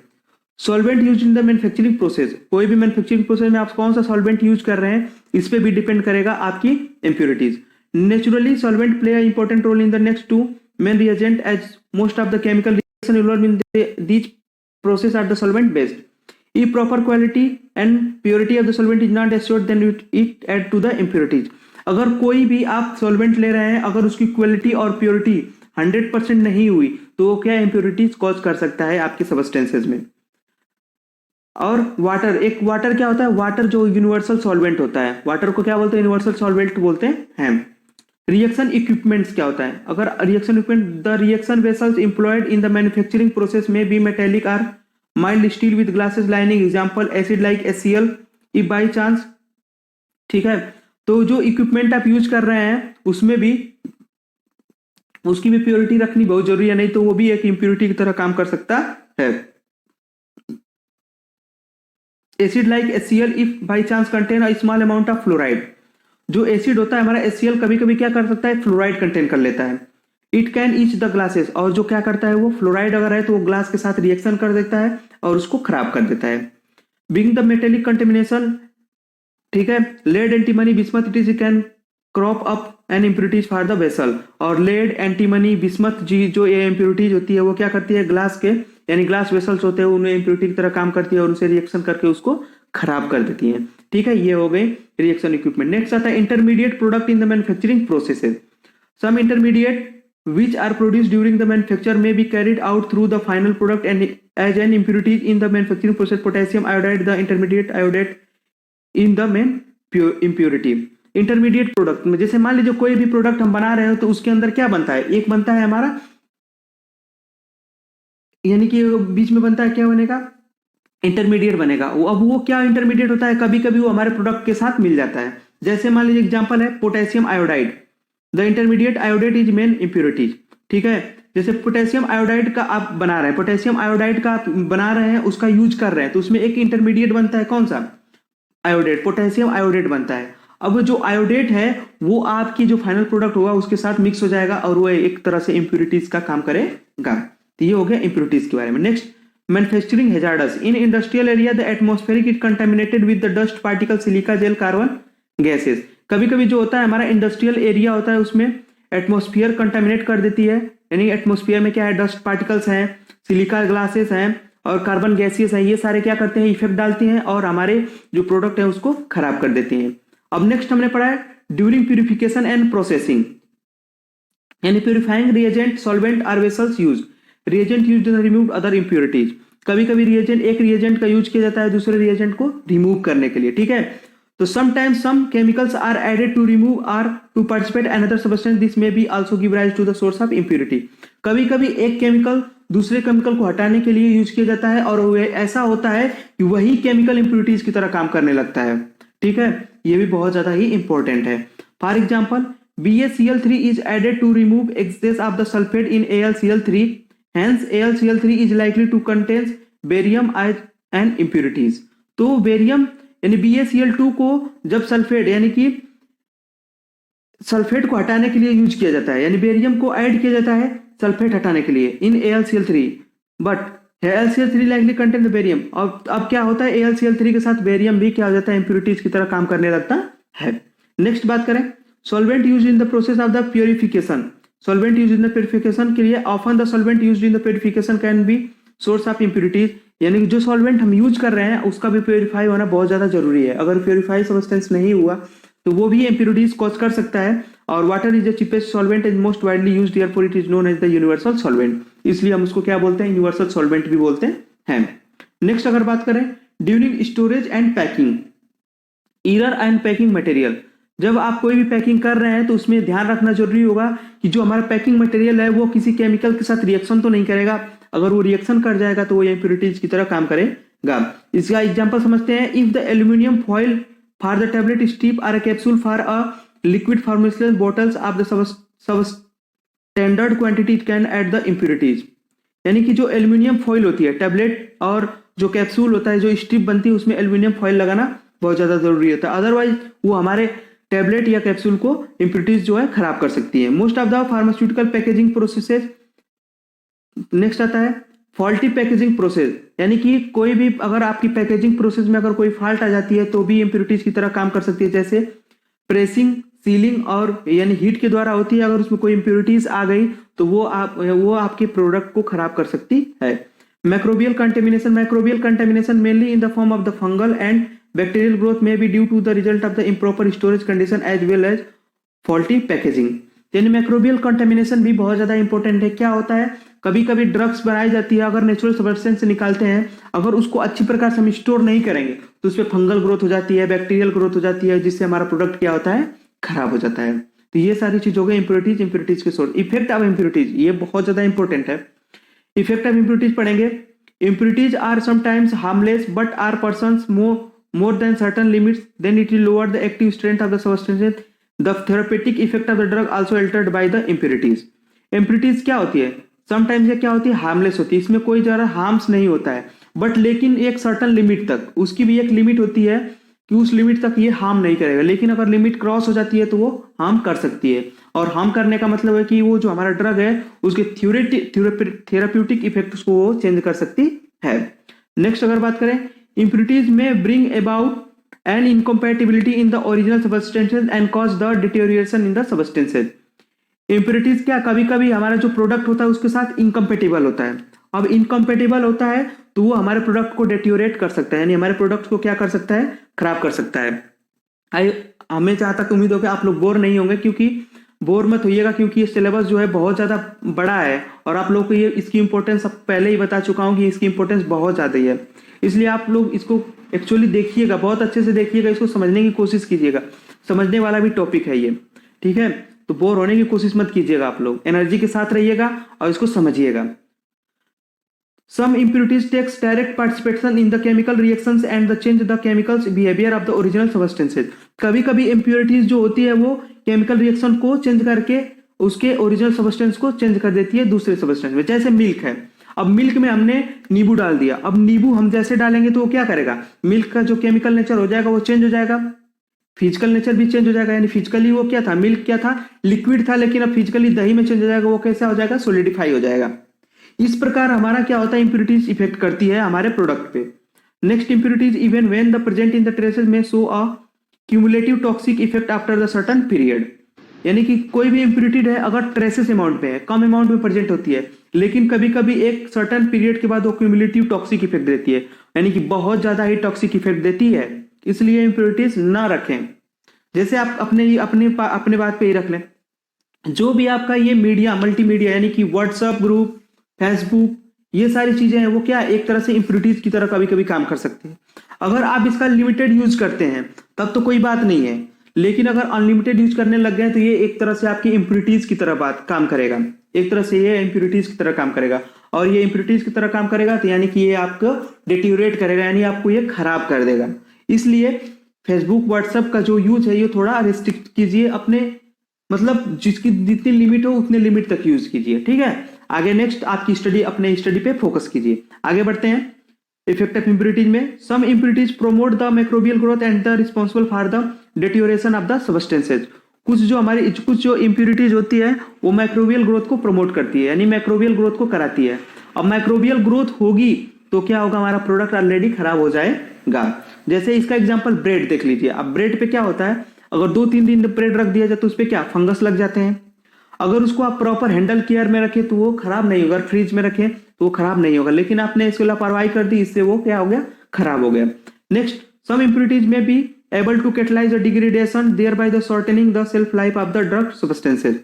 Solvent use in the manufacturing process. कोई भी मैन्युफैक्चरिंग प्रोसेस में आप कौन सा सॉल्वेंट यूज कर रहे हैं इस पे भी डिपेंड करेगा आपकी impurities. Naturally solvent play a important role in the next to main reagent as most of the chemical reaction involve in these process are the solvent based. If proper quality and purity of the solvent is not assured, then it add to the impurities. अगर कोई भी आप solvent ले रहे हैं, अगर उसकी quality और प्योरिटी 100% नहीं हुई तो वो क्या इंप्योरिटीज कॉज कर सकता है आपके सबस्टेंसेस में। और वाटर क्या होता है? वाटर जो यूनिवर्सल सॉल्वेंट होता है, वाटर को क्या बोलते हैं? यूनिवर्सल सॉल्वेंट बोलते हैं। रिएक्शन इक्विपमेंट्स क्या होता है? अगर reaction equipment, the reaction vessels employed in the manufacturing process may be metallic or mild steel with glasses lining, example acid like HCl if by chance, ठीक है। तो जो इक्विपमेंट आप यूज कर रहे हैं उसमें भी उसकी भी प्योरिटी रखनी बहुत जरूरी है, नहीं तो वो भी एक इंप्योरिटी की तरह काम कर सकता है। Acid like HCl if by chance contain a small amount of fluoride। जो एसिड होता है हमारा HCl कभी कभी क्या कर सकता है? फ्लोराइड कंटेन कर लेता है। It can each the glasses, और जो क्या करता है वो फ्लोराइड अगर है तो वो ग्लास के साथ रिएक्शन कर देता है और उसको खराब कर देता है। बीइंग द मेटेलिक कंटेमिनेशन, ठीक है। Lead antimony bismuth it is can crop up an impurities for the vessel. और लेड एंटीमनी बिस्मथ जी जो ये इम्प्योरिटीज होती है वो क्या करती है? ग्लास के यानी ग्लास वेसल्स होते हैं उन्हें इम्प्योरिटी की तरह काम करती है और उनसे रिएक्शन करके उसको खराब कर देती है, ठीक है। ये हो गई रिएक्शन इक्विपमेंट। नेक्स्ट आता है intermediate product in the manufacturing processes. Some intermediate which are produced during the manufacture may be carried out through the final product and as an impurity in the manufacturing process. Potassium iodide, the intermediate iodide in the main impurity. Intermediate product में जैसे मान लीजिए कोई भी product हम बना रहे हो तो उसके अंदर क्या बनता है? एक बनता है हमारा, यानी कि बीच में बनता है क्या बनेगा? इंटरमीडिएट बनेगा। अब वो क्या इंटरमीडिएट होता है? कभी कभी वो हमारे प्रोडक्ट के साथ मिल जाता है। जैसे मान लीजिए एग्जांपल है potassium iodide, the intermediate iodate is main impurities, ठीक है। जैसे पोटेशियम आयोडाइड का आप बना रहे हैं, पोटेशियम आयोडाइड का आप बना रहे हैं, उसका यूज कर रहे हैं, तो उसमें एक इंटरमीडिएट बनता है, कौन सा? आयोडेट, पोटेशियम आयोडेट बनता है। अब जो आयोडेट है वो आपकी जो फाइनल प्रोडक्ट होगा उसके साथ मिक्स हो जाएगा और वो एक तरह से इंप्योरिटीज का काम करेगा। तो ये हो गया इंप्योरिटीज के बारे में। Next, manufacturing hazards in industrial area the atmospheric it contaminated with the dust particle silica gel carbon gases. कभी कभी जो होता है हमारा इंडस्ट्रियल एरिया होता है उसमें एटमॉस्फेयर कंटामिनेट कर देती है, यानी एटमॉस्फेयर में क्या है? डस्ट पार्टिकल्स हैं, सिलिका ग्लासेस हैं और कार्बन गैसेस हैं। ये सारे क्या करते हैं? इफेक्ट डालते हैं और हमारे जो प्रोडक्ट है उसको खराब कर देते हैं। अब नेक्स्ट हमने पढ़ा है ड्यूरिंग प्यूरिफिकेशन एंड प्रोसेसिंग, यानी purifying reagent solvent or vessels use, reagent use to remove other impurities. कभी कभी रिएजेंट, एक रिएजेंट का यूज किया जाता है दूसरे रिएजेंट को रिमूव करने के लिए, ठीक है। तो sometimes some chemicals are added to remove or to participate another substance. This may be also give rise to the source of impurity. कभी कभी एक केमिकल दूसरे केमिकल को हटाने के लिए यूज किया जाता है और ऐसा होता है कि वही केमिकल इंप्योरिटीज की तरह काम करने लगता है, ठीक है। ये भी बहुत ज्यादा ही इंपॉर्टेंट है। For example BaCl3 is added to remove excess of the sulfate in AlCl3. Hence AlCl3 is likely to contain barium as an impurities. तो बेरियम यानी BaCl2 को जब सल्फेट यानी कि सल्फेट को हटाने के लिए यूज किया जाता है, यानी बेरियम को ऐड किया जाता है सल्फेट हटाने के लिए इन AlCl3, but AlCl3 likely contain the barium. अब क्या होता है? AlCl3 के साथ बेरियम भी क्या हो जाता है? इंप्योरिटीज की तरह काम करने लगता है। नेक्स्ट बात करें solvent use in the process of the purification. Solvent use in the purification के लिए often the solvent use in the purification can be source of impurities. यानी कि जो सॉल्वेंट हम यूज कर रहे हैं उसका भी प्योरीफाई होना बहुत ज़्यादा जरूरी है। अगर प्योरीफाई सब्सटेंस नहीं हुआ तो वो भी इम्प्योरिटीज कॉज कर सकता है। और water is the cheapest solvent and most widely used, therefore it is known as the universal solvent. इसलिए हम उसको क्या बोलते हैं, यूनिवर्सल सॉल्वेंट भी बोलते हैं। नेक्स्ट अगर बात करें during storage and packing, error and packing material. जब आप कोई भी पैकिंग कर रहे हैं तो उसमें ध्यान रखना जरूरी होगा कि जो हमारा पैकिंग मटेरियल है वो किसी केमिकल के साथ रिएक्शन तो नहीं करेगा। अगर वो रिएक्शन कर जाएगा तो वो इम्प्योरिटीज की तरह काम करेगा। इसका एग्जांपल समझते हैं। If the aluminium foil for the tablet strip or a capsule for a liquid formulation bottles of the substandard quantity can add the impurities. यानी कि जो एल्यूमिनियम फॉइल होती है टेबलेट और जो कैप्सूल होता है, जो स्ट्रिप बनती है, उसमें एल्यूमिनियम फॉइल लगाना बहुत ज्यादा जरूरी होता है। अदरवाइज वो हमारे टेबलेट या कैप्सूल को इम्प्योरिटीज जो है खराब कर सकती है। Most of the pharmaceutical packaging processes. Next आता है फॉल्टी पैकेजिंग प्रोसेस, यानी कि कोई भी अगर आपकी पैकेजिंग प्रोसेस में अगर कोई फॉल्ट आ जाती है तो भी इम्प्योरिटीज की तरह काम कर सकती है। जैसे प्रेसिंग, सीलिंग और यानी हीट के द्वारा होती है। अगर उसमें कोई इम्प्योरिटीज आ गई तो वो आपके प्रोडक्ट को खराब कर सकती है। Microbial contamination, microbial contamination mainly in the form of the fungal and bacterial growth may be due to the result of the improper storage condition as well as faulty packaging. यानी microbial contamination भी बहुत ज्यादा important है। क्या होता है, कभी कभी ड्रग्स बनाई जाती है, अगर नेचुरल सब्सटेंस से निकालते हैं, अगर उसको अच्छी प्रकार से हम स्टोर नहीं करेंगे तो उसमें फंगल ग्रोथ हो जाती है, बैक्टीरियल ग्रोथ हो जाती है, जिससे हमारा प्रोडक्ट क्या होता है, खराब हो जाता है। तो ये सारी चीज हो गई इम्प्योरिटीज, इम्प्योरिटीज के सोर्स। इफेक्ट ऑफ इम्प्योरिटीज, ये बहुत ज्यादा इंपॉर्टेंट है। इफेक्ट ऑफ इम्प्योरिटीज पढ़ेंगे। Impurities are sometimes harmless but are persons more than certain limits, then it will lower the active strength of the substance. The therapeutic effect of the drug also altered by the impurities. Impurities क्या होती है, sometimes ये क्या होती है, harmless होती है, इसमें कोई ज़्यादा हार्म्स नहीं होता है, बट लेकिन एक सर्टन लिमिट तक, उसकी भी एक लिमिट होती है कि उस लिमिट तक ये हार्म नहीं करेगा। लेकिन अगर लिमिट क्रॉस हो जाती है तो वो हार्म कर सकती है। और हार्म करने का मतलब है कि वो जो हमारा ड्रग है उसके थेराप्यूटिक इफेक्ट को वो चेंज कर सकती है। नेक्स्ट अगर बात करें, impurities may bring about an incompatibility in the original substances and cause the deterioration in the substances. impurities क्या, कभी कभी हमारा जो प्रोडक्ट होता है उसके साथ इनकम्पेटिबल होता है। अब इनकम्पेटिबल होता है तो वो हमारे प्रोडक्ट को डेट्योरेट कर सकता है, यानी हमारे प्रोडक्ट को क्या कर सकता है, खराब कर सकता है। हमें जहाँ तक उम्मीद हो कि आप लोग बोर नहीं होंगे, क्योंकि बोर मत होइएगा, क्योंकि ये सिलेबस जो है बहुत ज्यादा बड़ा है और आप लोग को ये इसकी इंपॉर्टेंस अब पहले ही बता चुका हूँ कि इसकी इंपॉर्टेंस बहुत ज्यादा ही है। इसलिए आप लोग इसको एक्चुअली देखिएगा, बहुत अच्छे से देखिएगा, इसको समझने की कोशिश कीजिएगा। समझने वाला भी टॉपिक है ये, ठीक है। तो बोर होने की कोशिश मत कीजिएगा, आप लोग एनर्जी के साथ रहिएगा और इसको समझिएगा। Some impurities takes direct participation in the chemical reactions and the change the chemicals behavior of the original substances. कभी कभी impurities जो होती है वो केमिकल रिएक्शन को चेंज करके उसके ओरिजिनल सब्सटेंस को चेंज कर देती है दूसरे सब्सटेंस में। जैसे मिल्क है, अब मिल्क में हमने नींबू डाल दिया, अब नींबू हम जैसे डालेंगे तो वो क्या करेगा, मिल्क का जो केमिकल नेचर हो जाएगा वो चेंज हो जाएगा, फिजिकल नेचर भी चेंज हो जाएगा। यानी फिजिकली वो क्या था, मिल्क क्या था, लिक्विड था, लेकिन अब फिजिकली दही में चेंज हो जाएगा, वो कैसा हो जाएगा, सोलिडिफाई हो जाएगा। इस प्रकार हमारा क्या होता है, इंप्योरिटीज इफेक्ट करती है हमारे प्रोडक्ट पे। Next, impurities even when the present in the traces may show a cumulative toxic effect after the certain period. यानी कि कोई भी इंप्योरिटी है अगर ट्रेसेस अमाउंट में है, कम अमाउंट में प्रेजेंट होती है, लेकिन कभी कभी एक सर्टेन पीरियड के बाद वो क्यूमुलेटिव टॉक्सिक इफेक्ट देती है, यानी कि बहुत ज्यादा ही टॉक्सिक इफेक्ट देती है। इसलिए इंप्योरिटीज ना रखें। जैसे आप अपने बात पे ही रख लें, जो भी आपका ये मीडिया, मल्टीमीडिया, यानी कि व्हाट्सएप ग्रुप, फेसबुक, ये सारी चीजें हैं, वो क्या एक तरह से इंप्योरिटीज की तरह कभी कभी काम कर सकती है। अगर आप इसका लिमिटेड यूज करते हैं तब तो कोई बात नहीं है, लेकिन अगर अनलिमिटेड यूज करने लग गए तो ये एक तरह से आपकी इंप्योरिटीज की तरह काम करेगा, एक तरह से ये इंप्योरिटीज की तरह काम करेगा। और ये इंप्योरिटीज की तरह काम करेगा तो यानी कि ये आपको डिट्यूरेट करेगा, यानी आपको ये खराब कर देगा। इसलिए फेसबुक, व्हाट्सएप का जो यूज है ये थोड़ा रिस्ट्रिक्ट कीजिए, अपने मतलब जिसकी जितनी लिमिट हो उतने लिमिट तक यूज कीजिए, ठीक है। आगे नेक्स्ट आपकी स्टडी, अपने स्टडी पे फोकस कीजिए। आगे बढ़ते हैं इफेक्ट ऑफ इंप्योरिटीज में। Some impurities promote the microbial growth and the responsible for the deterioration of the substances. कुछ जो इंप्योरिटीज होती है वो माइक्रोबियल ग्रोथ को प्रमोट करती है, यानी माइक्रोबियल ग्रोथ को कराती है। अब माइक्रोबियल ग्रोथ होगी तो क्या होगा, हमारा प्रोडक्ट ऑलरेडी खराब हो जाएगा। जैसे इसका एग्जांपल ब्रेड देख लीजिए। अब ब्रेड पे क्या होता है, अगर 2-3 दिन ब्रेड रख दिया जाए तो उस पर क्या फंगस लग जाते हैं। अगर उसको आप प्रॉपर हैंडल केयर में रखें तो वो खराब नहीं होगा, फ्रिज में रखें तो वो खराब नहीं होगा, लेकिन आपने इसको लापरवाही कर दी, इससे वो क्या हो गया, खराब हो गया। Next, some impurities may be able to catalyse the degradation thereby the shortening the shelf life of the drug substances.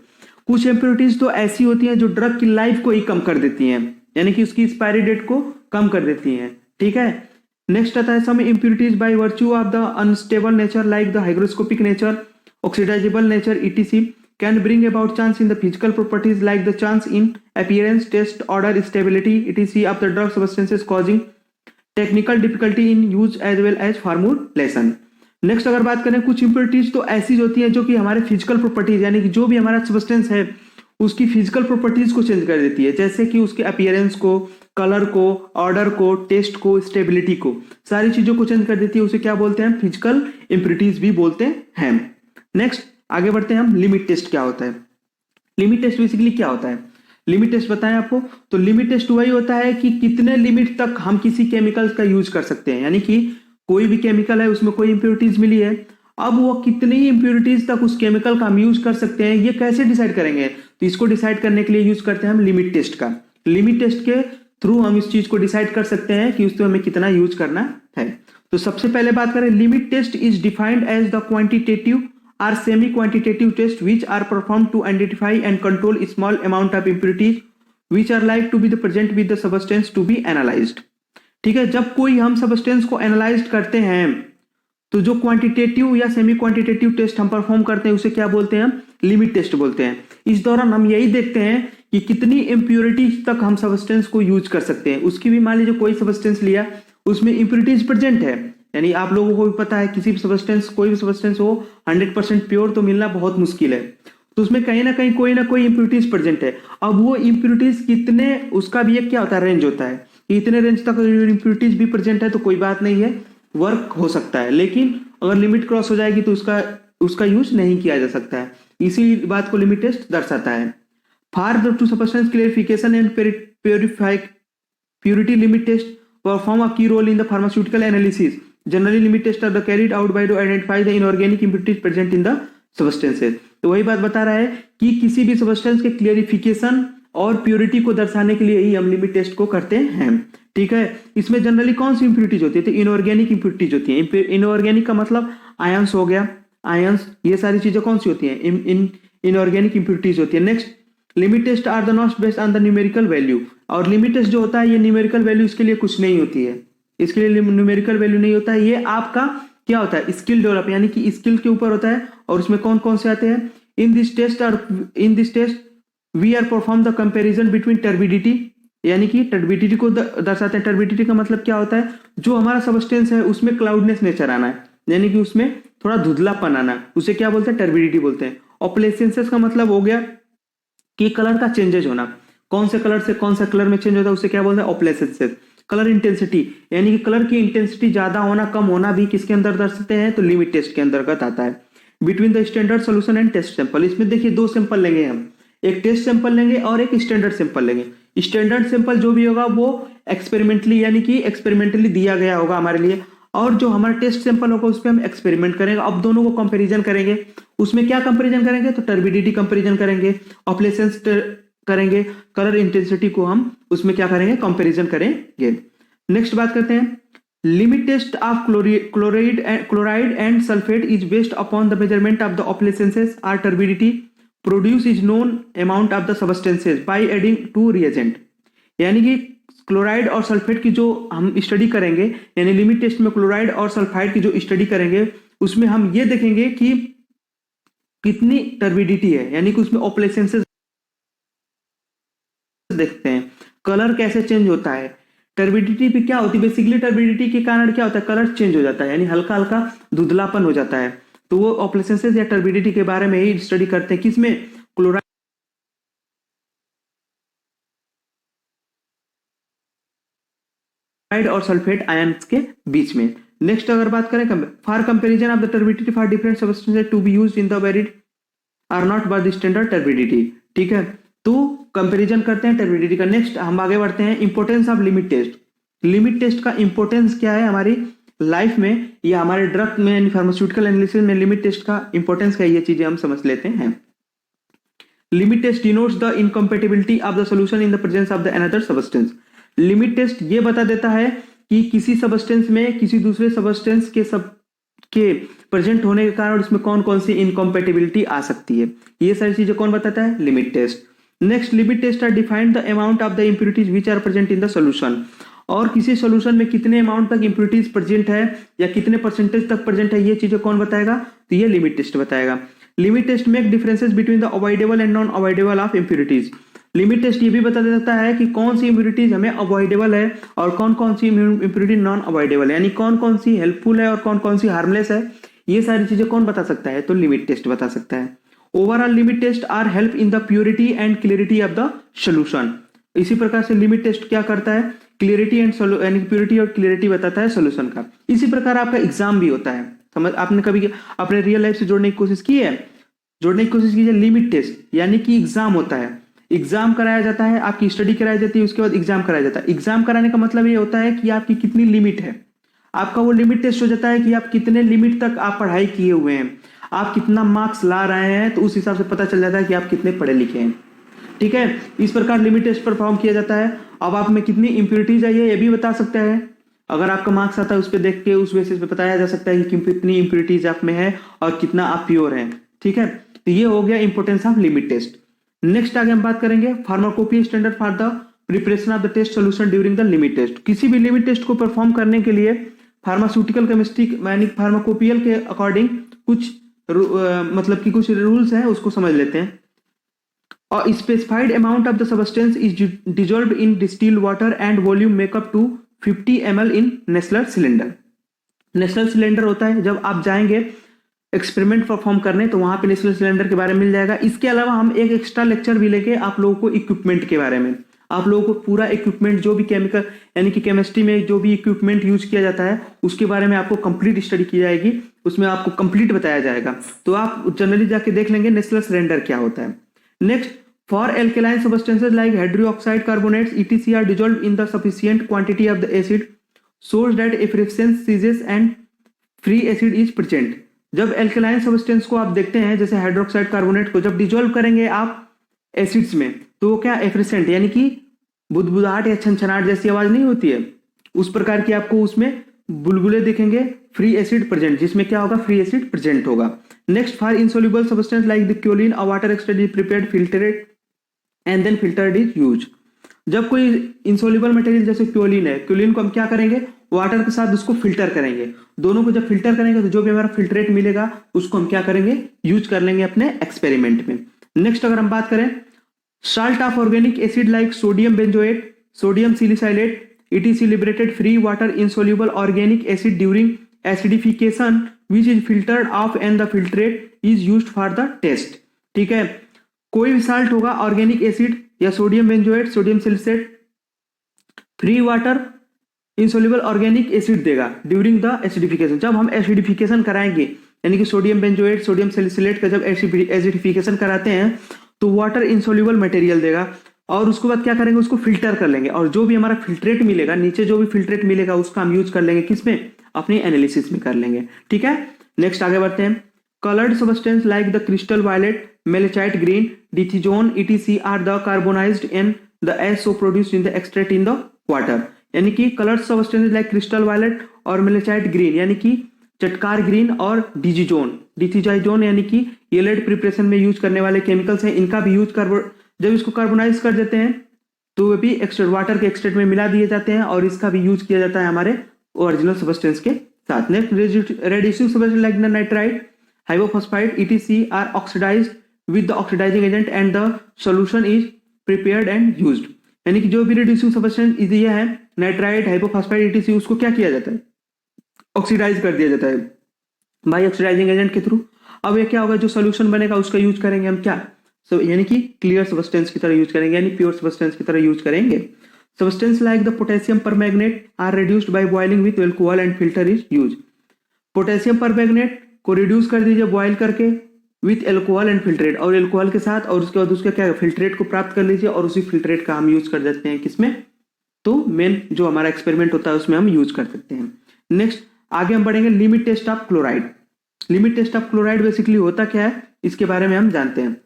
कुछ इम्प्योरिटीज तो ऐसी होती हैं जो ड्रग की लाइफ को ही कम कर देती हैं, यानी कि उसकी एक्सपायरी डेट को कम कर देती हैं, ठीक है। नेक्स्ट आता है some impurities by virtue of the unstable nature like the hygroscopic nature, oxidisable nature etc can bring about change in the physical properties like the change in appearance, taste, odor, stability etc of the drug substances, causing technical difficulty in use as well as formulation। Next अगर बात करें, कुछ impurities तो ऐसी होती हैं जो कि हमारे फिजिकल प्रॉपर्टीज, यानी कि जो भी हमारा सब्सटेंस है उसकी फिजिकल प्रॉपर्टीज को चेंज कर देती है, जैसे कि उसके अपीयरेंस को, कलर को, ऑर्डर को, टेस्ट को, स्टेबिलिटी को, सारी चीजों को चेंज कर देती है। उसे क्या बोलते हैं, फिजिकल इम्प्योरिटीज भी बोलते हैं। नेक्स्ट आगे बढ़ते हैं हम, लिमिट टेस्ट क्या होता है। लिमिट टेस्ट बेसिकली क्या होता है, लिमिट टेस्ट बताएं आपको, तो लिमिट टेस्ट वही होता है कि कितने लिमिट तक हम किसी केमिकल का यूज कर सकते हैं, यानी कि कोई भी केमिकल है उसमें कोई इंप्योरिटीज मिली है, अब वो कितनी इंप्योरिटीज तक उस केमिकल का हम यूज कर सकते हैं, ये कैसे डिसाइड करेंगे, तो इसको डिसाइड करने के लिए यूज करते हैं हम लिमिट टेस्ट का। लिमिट टेस्ट के थ्रू हम इस चीज को डिसाइड कर सकते हैं कि उसमें हमें कितना यूज करना है। तो सबसे पहले बात करें, limit test is defined as the quantitative or semi-quantitative tests which are performed to identify and control a small amount of impurities which are like to be the present with the substance to be analyzed। ठीक है, जब कोई हम substance को analyse करते हैं तो जो क्वांटिटेटिव या सेमी क्वांटिटेटिव टेस्ट हम परफॉर्म करते हैं उसे क्या बोलते हैं, हम लिमिट टेस्ट बोलते हैं। इस दौरान हम यही देखते हैं कि कितनी इम्प्योरिटीज तक हम सब्सटेंस को यूज कर सकते हैं। उसकी भी मान लीजिए कोई सब्सटेंस लिया, उसमें इम्प्योरिटीज प्रेजेंट है, यानी आप लोगों को भी पता है किसी भी सब्सटेंस, कोई भी सब्सटेंस हो 100% प्योर तो मिलना बहुत मुश्किल है, तो उसमें कहीं ना कहीं कोई ना कोई इम्प्योरिटीज प्रेजेंट है। अब वो इम्प्योरिटीज कितने, उसका भी एक क्या होता है, रेंज होता है कि इतने रेंज तक इम्प्योरिटीज भी प्रेजेंट है तो कोई बात नहीं है, वर्क हो सकता है, लेकिन अगर लिमिट क्रॉस हो जाएगी तो उसका यूज नहीं किया जा सकता है। इसी बात को लिमिट टेस्ट दर्शाता है। For the two substance clarification and purity limit test perform a key role in the pharmaceutical analysis. Generally limit test are the carried out by to identify the inorganic impurities present in the substances. तो वही बात बता रहा है कि किसी भी substance के क्लेरिफिकेशन और प्योरिटी को दर्शाने के लिए ही हम लिमिट टेस्ट को करते हैं। ठीक है, इसमें जनरली कौन सी इम्प्योरिटीज होती है, तो इनऑर्गेनिक इम्प्योरिटीज होती है। इनऑर्गेनिक का मतलब आयंस हो गया, आयंस, ये सारी चीजें कौन सी होती हैं, इनऑर्गेनिक इम्प्योरिटीज होती है। Next, limit test are the not based on the numerical value. और लिमिट टेस्ट जो होता है ये न्यूमेरिकल वैल्यू इसके लिए कुछ नहीं होती है, इसके लिए न्यूमेरिकल वैल्यू नहीं होता है। ये आपका क्या होता है, स्किल डेवलप, यानी कि स्किल के ऊपर होता है। और उसमें कौन कौन से आते हैं, in this test we are perform the comparison between turbidity, यानी कि टर्बिडिटी को दर्शाते हैं। टर्बिडिटी का मतलब क्या होता है, जो हमारा सब्सटेंस है उसमें क्लाउडनेस नेचर आना है, यानी कि उसमें थोड़ा धुंधलापन आना, उसे क्या बोलते हैं, टर्बिडिटी बोलते हैं। ऑप्लेसेंसेस का मतलब हो गया कि कलर का चेंजेस होना, कौन से कलर से कौन सा कलर में चेंज होता है उसे क्या बोलते हैं, ऑप्लेसेंसेस। कलर इंटेंसिटी, यानी कि कलर की इंटेंसिटी ज्यादा होना कम होना भी किसके अंदर दर्शाते हैं, तो लिमिट टेस्ट के अंतर्गत आता है। Between the standard solution and test sample, इसमें देखिए दो सैंपल लेंगे हम, एक टेस्ट सैंपल लेंगे और एक स्टैंडर्ड सैंपल लेंगे। स्टैंडर्ड सैंपल जो भी होगा वो एक्सपेरिमेंटली, यानी कि एक्सपेरिमेंटली दिया गया होगा हमारे लिए, और जो हमारा टेस्ट सैंपल होगा उस पर हम एक्सपेरिमेंट करेंगे। अब दोनों को कंपैरिजन करेंगे, उसमें क्या कंपैरिजन करेंगे, तो टर्बिडिटी कंपैरिजन करेंगे, ऑप्लेसेंस करेंगे, कलर इंटेंसिटी को हम उसमें क्या करेंगे, कंपैरिजन करेंगे। नेक्स्ट बात करते हैं, limit test of chloride and sulphate is based upon the measurement of the opalescences or turbidity produce is known amount of the substances by adding to reagent. यानी कि क्लोराइड और सल्फेट की जो हम स्टडी करेंगे, यानी लिमिट टेस्ट में chloride और सल्फाइड की जो स्टडी करेंगे उसमें हम ये देखेंगे कि कितनी टर्बिडिटी है, यानी कि उसमें ऑप्लेसेंसेस देखते हैं, कलर कैसे चेंज होता है। टर्बिडिटी भी क्या होती है, बेसिकली टर्बिडिटी के कारण क्या होता है, कलर चेंज हो जाता है, यानी हल्का हल्का धुंधलापन हो जाता है। तो वो ऑप्लेसेंसेस या टर्बिडिटी के बारे में ही स्टडी करते हैं, किसमें, क्लोराइड और सल्फेट आयंस के बीच में। नेक्स्ट अगर बात करें, for comparison of the turbidity for different substances to be used in the varied are not by the standard turbidity. ठीक है, तो कंपैरिजन करते हैं टर्बिडिटी का। नेक्स्ट हम आगे बढ़ते हैं, importance of limit test. Limit test का इंपोर्टेंस क्या है हमारी लाइफ में या हमारे ड्रग में, फार्मास्यूटिकल एनालिसिस में लिमिट टेस्ट का इंपोर्टेंस क्या है, ये चीजें हम समझ लेते हैं। Limit test denotes the incompatibility of the solution in the presence of the another substance. Limit test ये बता देता है कि किसी सबस्टेंस में किसी दूसरे सबस्टेंस के प्रेजेंट होने के कारण उसमें कौन कौन सी इनकॉम्पेटिबिलिटी आ सकती है। ये सारी चीजें कौन बताता है? Limit test. Next, limit test are defined the amount of the impurities which are present in the solution. और किसी सोल्यूशन में कितने अमाउंट तक इंप्योरिटीज प्रेजेंट है या कितने परसेंटेज तक प्रेजेंट है, ये चीजें कौन बताएगा? तो ये लिमिट टेस्ट बताएगा। Limit test make differences between the avoidable and non avoidable of impurities. Limit test ये भी बता देता है कि कौन सी इंप्योरिटीज हमें अवॉइडेबल है और कौन कौन सी इंप्योरिटी नॉन अवॉइडेबल है, यानी कौन कौन सी हेल्पफुल है और कौन कौन सी हार्मलेस है। ये सारी चीजें कौन बता सकता है? तो लिमिट टेस्ट बता सकता है। Overall limit test are help in the purity and clarity of the solution. इसी प्रकार से लिमिट टेस्ट क्या करता है? क्लियरिटी एंड यानी प्योरिटी और क्लियरिटी बताता है सोल्यूशन का। इसी प्रकार आपका एग्जाम भी होता है। समझ, आपने कभी अपने रियल लाइफ से जोड़ने की कोशिश की है? जोड़ने की कोशिश कीजिए। लिमिट टेस्ट यानी कि एग्जाम होता है, एग्जाम कराया जाता है, आपकी स्टडी कराई जाती है, उसके बाद एग्जाम कराया जाता है। एग्जाम कराने का मतलब ये होता है कि आपकी कितनी लिमिट है। आपका वो लिमिट टेस्ट हो जाता है कि आप कितने लिमिट तक आप पढ़ाई किए हुए हैं, आप कितना मार्क्स ला रहे हैं, तो उस हिसाब से पता चल जाता है कि आप कितने पढ़े लिखे हैं। ठीक है, इस प्रकार लिमिट टेस्ट परफॉर्म किया जाता है। अब आप में कितनी इंप्योरिटीज आई है ये भी बता सकता है। अगर आपका मार्क्स आता है उस पर देख के उस बेसिस पे बताया जा सकता है कि कितनी इंप्योरिटीज आप में है और कितना आप प्योर हैं। ठीक है, तो ये हो गया importance of limit test. Next आगे हम बात करेंगे pharmacopoeia standard for the preparation of the test solution during the limit test. किसी भी लिमिट टेस्ट को परफॉर्म करने के लिए फार्मास्यूटिकल केमिस्ट्री यानी फार्माकोपियल के अकॉर्डिंग कुछ मतलब कि कुछ रूल्स हैं, उसको समझ लेते हैं। और specified amount of the substance is dissolved in distilled water and volume make up to 50 ml in Nessler cylinder. Nessler cylinder होता है, जब आप जाएंगे एक्सपेरिमेंट परफॉर्म करने तो वहां पे नेस्लर सिलेंडर के बारे में मिल जाएगा। इसके अलावा हम एक एक्स्ट्रा लेक्चर भी लेके आप लोगों को इक्विपमेंट के बारे में, आप लोगों को पूरा इक्विपमेंट जो भी केमिकल यानी कि केमिस्ट्री में जो भी इक्विपमेंट यूज किया जाता है उसके बारे में आपको कंप्लीट स्टडी की जाएगी, उसमें आपको कंप्लीट बताया जाएगा। तो आप जनरली जाके देख लेंगे नेस्लर सिलेंडर क्या होता है। Next, for alkaline substances like hydroxide carbonates ETC are dissolved in the sufficient quantity of the acid such that effervescence ceases and free acid is present. जब एल्केलाइन सबस्टेंस को आप देखते हैं, जैसे हाइड्रोक्साइड कार्बोनेट को जब डिजोल्व करेंगे आप एसिड्स में, तो वो क्या एफिशिएंट यानी कि बुदबुदाहट या छनछनाहट जैसी आवाज नहीं होती है, उस प्रकार की आपको उसमें बुलबुले दिखेंगे, फ्री एसिड प्रेजेंट, जिसमें क्या होगा? फ्री एसिड प्रेजेंट होगा। Next, for insoluble substance like the kaolin और water extract is prepared filtered and then filtered is use. जब कोई इंसोल्यूबल मटेरियल जैसे क्योलिन है, क्योलिन को हम क्या करेंगे? वाटर के साथ उसको फिल्टर करेंगे। दोनों को जब फिल्टर करेंगे तो जो भी हमारा फिल्ट्रेट मिलेगा उसको हम क्या करेंगे? यूज कर लेंगे अपने एक्सपेरिमेंट में। नेक्स्ट, अगर हम बात करें salt of organic acid like sodium benzoate, sodium salicylate, ETC liberated free water insoluble organic acid during acidification which is filtered off and the filtrate is used for the test। ठीक है, कोई भी salt होगा, organic acid या sodium benzoate, sodium silicate, free water insoluble organic acid देगा during the acidification. जब हम acidification कराएंगे यानी कि सोडियम बेंजोएट, सोडियम सैलिसिलेट का जब एसिडिफिकेशन कराते हैं तो वाटर इंसोल्यूबल मटेरियल देगा और उसके बाद क्या करेंगे? उसको फिल्टर कर लेंगे और जो भी हमारा फिल्ट्रेट मिलेगा, नीचे जो भी फिल्ट्रेट मिलेगा उसका हम यूज कर लेंगे किसमें? अपनी एनालिसिस में कर लेंगे। ठीक है, नेक्स्ट आगे बढ़ते हैं। Coloured substance like the crystal violet, malachite green, dithizone ETC are the carbonised and the SO produced in the extract in the water. यानी कि coloured substances like crystal violet और मेलेचाइट ग्रीन यानी कि चटकार green और डिथिजाइजोन यानी कि ये लेड प्रिपरेशन में यूज करने वाले केमिकल्स हैं, इनका भी यूज जब इसको कार्बोनाइज कर देते हैं तो वे भी एक्सट्रैक्ट वाटर के एक्सट्रैक्ट में मिला दिए जाते हैं और इसका भी यूज किया जाता है हमारे ओरिजिनल सबस्टेंस के साथ। Next, reducing substance like the nitrite, hypophosphite ETC are oxidised with the oxidising agent and the solution is prepared and used. यानी कि जो भी रेड्यूसिंग सबस्टेंस ये है, नाइट्राइट, हाइपोफॉस्फाइड ETC, उसको क्या किया जाता है? ऑक्सीडाइज कर दिया जाता है बाय ऑक्सीडाइजिंग एजेंट के थ्रू। अब ये क्या होगा? जो सोल्यूशन बनेगा उसका यूज करेंगे हम क्या? यानी कि क्लियर सबस्टेंस की तरह यूज करेंगे, यानी प्योर सबस्टेंस की तरह यूज करेंगे। Substance like the potassium permanganate are reduced by boiling with alcohol and filter is use. Potassium permanganate को रिड्यूस कर दीजिए बॉइल करके विथ एल्कोहल एंड फिल्ट्रेट, और एल्कोहल के साथ, और उसके बाद उसका क्या फिल्ट्रेट को प्राप्त कर लीजिए और उसी फिल्ट्रेट का हम यूज कर देते हैं किसमें? तो मेन जो हमारा एक्सपेरिमेंट होता है उसमें हम यूज कर सकते हैं। नेक्स्ट, आगे हम बढ़ेंगे limit test of chloride. Limit test of chloride basically होता क्या है इसके बारे में हम जानते हैं।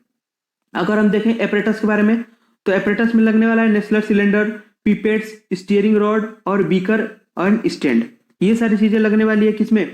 अगर हम देखें एपरेटस के बारे में, तो एपरेटस में लगने वाला है Nessler cylinder, pipettes, steering rod और बीकर एंड स्टैंड। ये सारी चीजें लगने वाली है किसमें,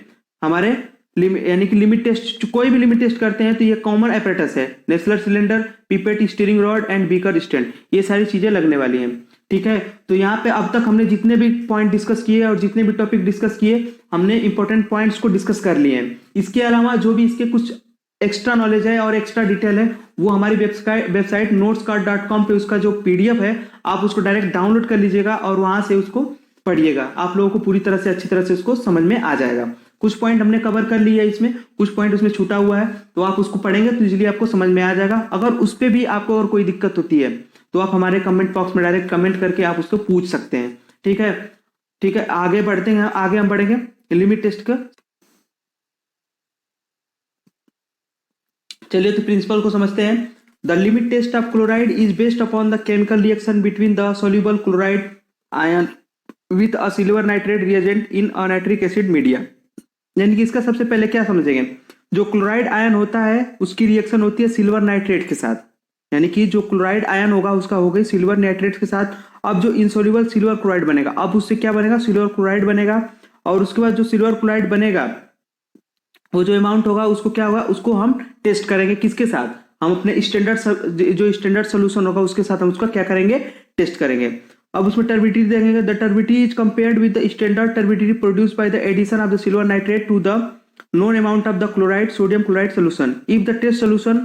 हमारे यानी कि लिमिट टेस्ट, कोई भी लिमिट टेस्ट करते हैं तो ये कॉमन एपरेटस है, Nessler cylinder, pipette, steering rod and beaker stand, ये सारी चीजें लगने वाली हैं। ठीक है, तो यहाँ पे अब तक हमने जितने भी पॉइंट डिस्कस किए और जितने भी टॉपिक डिस्कस किए, हमने इंपॉर्टेंट पॉइंट्स को डिस्कस कर लिए हैं। इसके अलावा जो भी इसके कुछ एक्स्ट्रा नॉलेज है और एक्स्ट्रा डिटेल है वो हमारी वेबसाइट notescard.com पे उसका जो पीडीएफ है आप उसको डायरेक्ट डाउनलोड कर लीजिएगा और वहां से उसको पढ़िएगा। आप लोगों को पूरी तरह से अच्छी तरह से उसको समझ में आ जाएगा। कुछ पॉइंट हमने कवर कर लिया है इसमें, कुछ पॉइंट उसमें छूटा हुआ है, तो आप उसको पढ़ेंगे तो इजीली आपको समझ में आ जाएगा। अगर उस पर भी आपको और कोई दिक्कत होती है तो आप हमारे कमेंट बॉक्स में डायरेक्ट कमेंट करके आप उसको पूछ सकते हैं। ठीक है, ठीक है, आगे बढ़ते हैं। आगे हम बढ़ेंगे लिमिट टेस्ट का। चलिए तो प्रिंसिपल को समझते हैं। The limit test of chloride is based upon the chemical reaction between the soluble chloride ion with a silver nitrate reagent in a nitric acid media. यानी कि इसका सबसे पहले क्या समझेंगे, जो क्लोराइड आयन होता है उसकी रिएक्शन होती है सिल्वर नाइट्रेट के साथ, यानी कि जो क्लोराइड आयन होगा उसका हो गई सिल्वर नाइट्रेट के साथ। अब जो इनसोल्यूबल सिल्वर क्लोराइड बनेगा, अब उससे क्या बनेगा, सिल्वर क्लोराइड बनेगा। और उसके बाद जो सिल्वर क्लोराइड बनेगा वो जो अमाउंट होगा उसको क्या होगा, उसको हम टेस्ट करेंगे किसके साथ, हम अपने स्टैंडर्ड सोल्यूशन होगा उसके साथ हम उसका क्या करेंगे, टेस्ट करेंगे। अब उसमें टर्बिडिटी देखेंगे। The turbidity is compared with the standard turbidity produced by the addition of the silver nitrate to the known amount of the chloride sodium chloride solution. If the test solution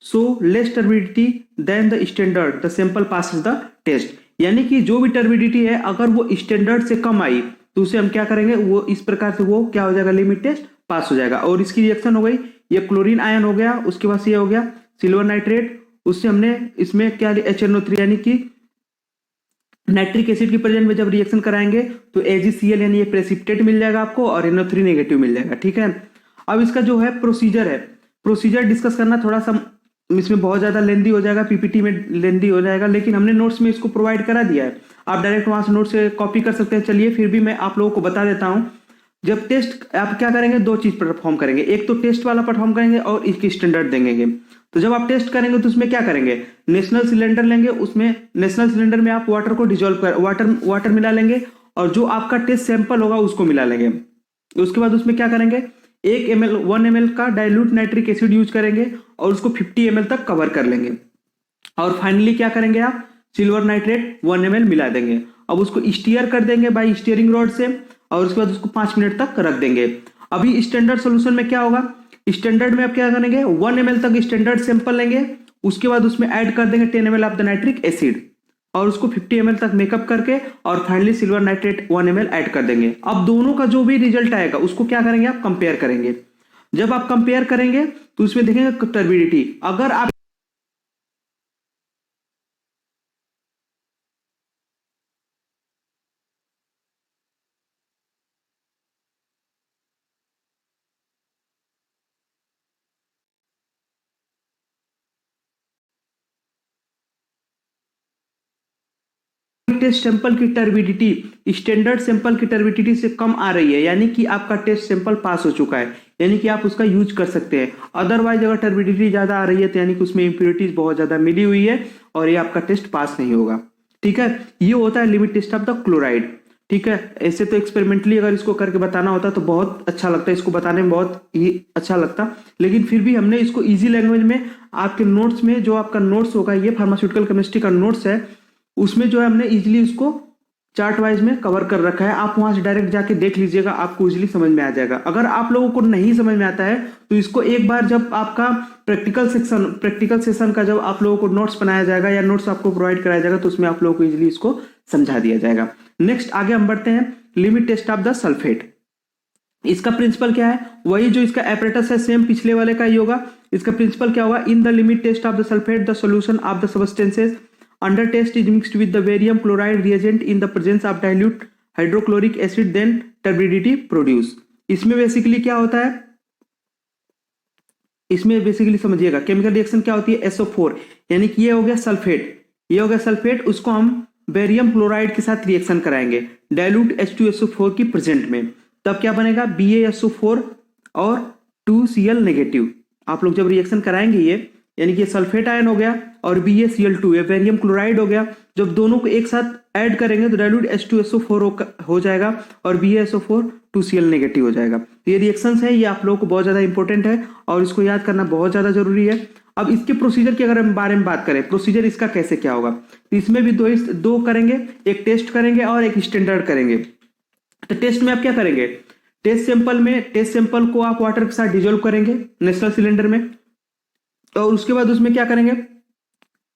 show less turbidity than the standard, the sample passes the test. यानी कि जो भी turbidity है अगर वो standard से कम आई तो उसे हम क्या करेंगे, वो इस प्रकार से वो क्या हो जाएगा, लिमिट टेस्ट पास हो जाएगा। और इसकी रिएक्शन हो गई, ये क्लोरीन आयन हो गया, उसके बाद ये हो गया सिल्वर नाइट्रेट, उससे हमने इसमें क्या HNO3 यानी कि नाइट्रिक एसिड की प्रेजेंट में जब रिएक्शन कराएंगे तो AgCl यानी ये प्रेसिपिटेट मिल जाएगा आपको और NO3 नेगेटिव मिल जाएगा। ठीक है, अब इसका जो है प्रोसीजर है, प्रोसीजर डिस्कस करना थोड़ा सा इसमें बहुत ज्यादा लेंदी हो जाएगा, पीपीटी में लेंदी हो जाएगा, लेकिन हमने नोट्स में इसको प्रोवाइड करा दिया है, आप डायरेक्ट वहां से नोट से कॉपी कर सकते हैं। चलिए फिर भी मैं आप लोगों को बता देता हूं। जब टेस्ट आप क्या करेंगे, दो चीज परफॉर्म करेंगे, एक तो टेस्ट वाला परफॉर्म करेंगे और इसकी स्टैंडर्ड देंगे। तो जब आप टेस्ट करेंगे तो उसमें क्या करेंगे, नेशनल सिलेंडर लेंगे, उसमें नेशनल सिलेंडर में आप वाटर को डिजोल्व कर वाटर मिला लेंगे और जो आपका टेस्ट सैंपल होगा उसको मिला लेंगे। उसके बाद उसमें क्या करेंगे, 1 ml का डाइल्यूट नाइट्रिक एसिड यूज करेंगे और उसको 50 ml तक कवर कर लेंगे। और फाइनली क्या करेंगे, आप सिल्वर नाइट्रेट 1 ml मिला देंगे। अब उसको स्टीयर कर देंगे बाई स्टीयरिंग रॉड से और उसके बाद उसको 5 मिनट तक रख देंगे। अभी स्टैंडर्ड सोल्यूशन में क्या होगा, स्टैंडर्ड में आप क्या करेंगे, 1 ml तक स्टैंडर्ड सैंपल लेंगे, उसके बाद उसमें ऐड कर देंगे 10 ml of the nitric acid और उसको 50 ml तक मेकअप करके और finally silver nitrate 1 ml add कर देंगे। अब दोनों का जो भी रिजल्ट आएगा उसको क्या करेंगे, आप कंपेयर करेंगे। जब आप कंपेयर करेंगे तो उसमें देखेंगे टर्बिडिटी, अगर आप टेस्ट सैंपल की टर्बिडिटी स्टैंडर्ड सैंपल की टर्बिडिटी से कम आ रही है, यानी कि आपका टेस्ट सैंपल पास हो चुका है, यानी कि आप उसका यूज कर सकते हैं। अदरवाइज अगर टर्बिडिटी ज्यादा आ रही है तो यानी कि उसमें इंप्योरिटीज बहुत ज्यादा मिली हुई है और ये आपका टेस्ट पास नहीं होगा। ठीक है, ये होता है limit test of the chloride. ठीक है, ऐसे तो एक्सपेरिमेंटली अगर इसको करके बताना होता तो बहुत अच्छा लगता, इसको बताने में बहुत ही अच्छा लगता, लेकिन फिर भी हमने इसको इजी लैंग्वेज में आपके नोट्स में, जो आपका नोट्स होगा ये फार्मास्यूटिकल केमिस्ट्री का नोट्स है, उसमें जो है हमने इजीली उसको चार्ट वाइज में कवर कर रखा है। आप वहां से डायरेक्ट जाके देख लीजिएगा, आपको इजीली समझ में आ जाएगा। अगर आप लोगों को नहीं समझ में आता है तो इसको एक बार जब आपका प्रैक्टिकल सेशन का जब आप लोगों को नोट्स बनाया जाएगा या नोट्स आपको प्रोवाइड कराया जाएगा तो उसमें आप लोगों को इजीली इसको समझा दिया जाएगा। नेक्स्ट आगे हम बढ़ते हैं, limit test of the sulphate. इसका प्रिंसिपल क्या है, वही जो इसका एपरेटस है सेम पिछले वाले का ही होगा। इसका प्रिंसिपल क्या होगा, in the limit test of the sulphate the solution of the substances under test is mixed with the barium chloride reagent in the presence of dilute hydrochloric acid, then turbidity produce। इसमें basically क्या होता है, इसमें basically समझिएगा chemical reaction क्या होती है, SO4 यानी कि ये हो गया सल्फेट, ये हो गया सल्फेट, उसको हम बेरियम क्लोराइड के साथ रिएक्शन कराएंगे डाइल्यूट H2SO4 की प्रेजेंट में, तब क्या बनेगा BaSO4 और 2Cl नेगेटिव। आप लोग जब रिएक्शन कराएंगे ये यानी कि सल्फेट आयन हो गया, और BaCl2 ये बेरियम क्लोराइड हो गया। जब दोनों को एक साथ ऐड करेंगे तो डाइल्यूट H2SO4 हो जाएगा और BaSO4 2Cl नेगेटिव हो जाएगा। तो ये रिएक्शंस है, ये आप लोगों को बहुत ज्यादा इंपॉर्टेंट है और इसको याद करना बहुत ज्यादा जरूरी है। अब इसके प्रोसीजर के अगर हम बारे में बात करें, प्रोसीजर इसका कैसे क्या होगा, तो इसमें भी दो करेंगे, एक टेस्ट करेंगे और एक स्टैंडर्ड करेंगे। तो टेस्ट में आप क्या करेंगे, टेस्ट सैंपल को आप वाटर के साथ डिजोल्व करेंगे नेशनल सिलेंडर में, और उसके बाद उसमें क्या करेंगे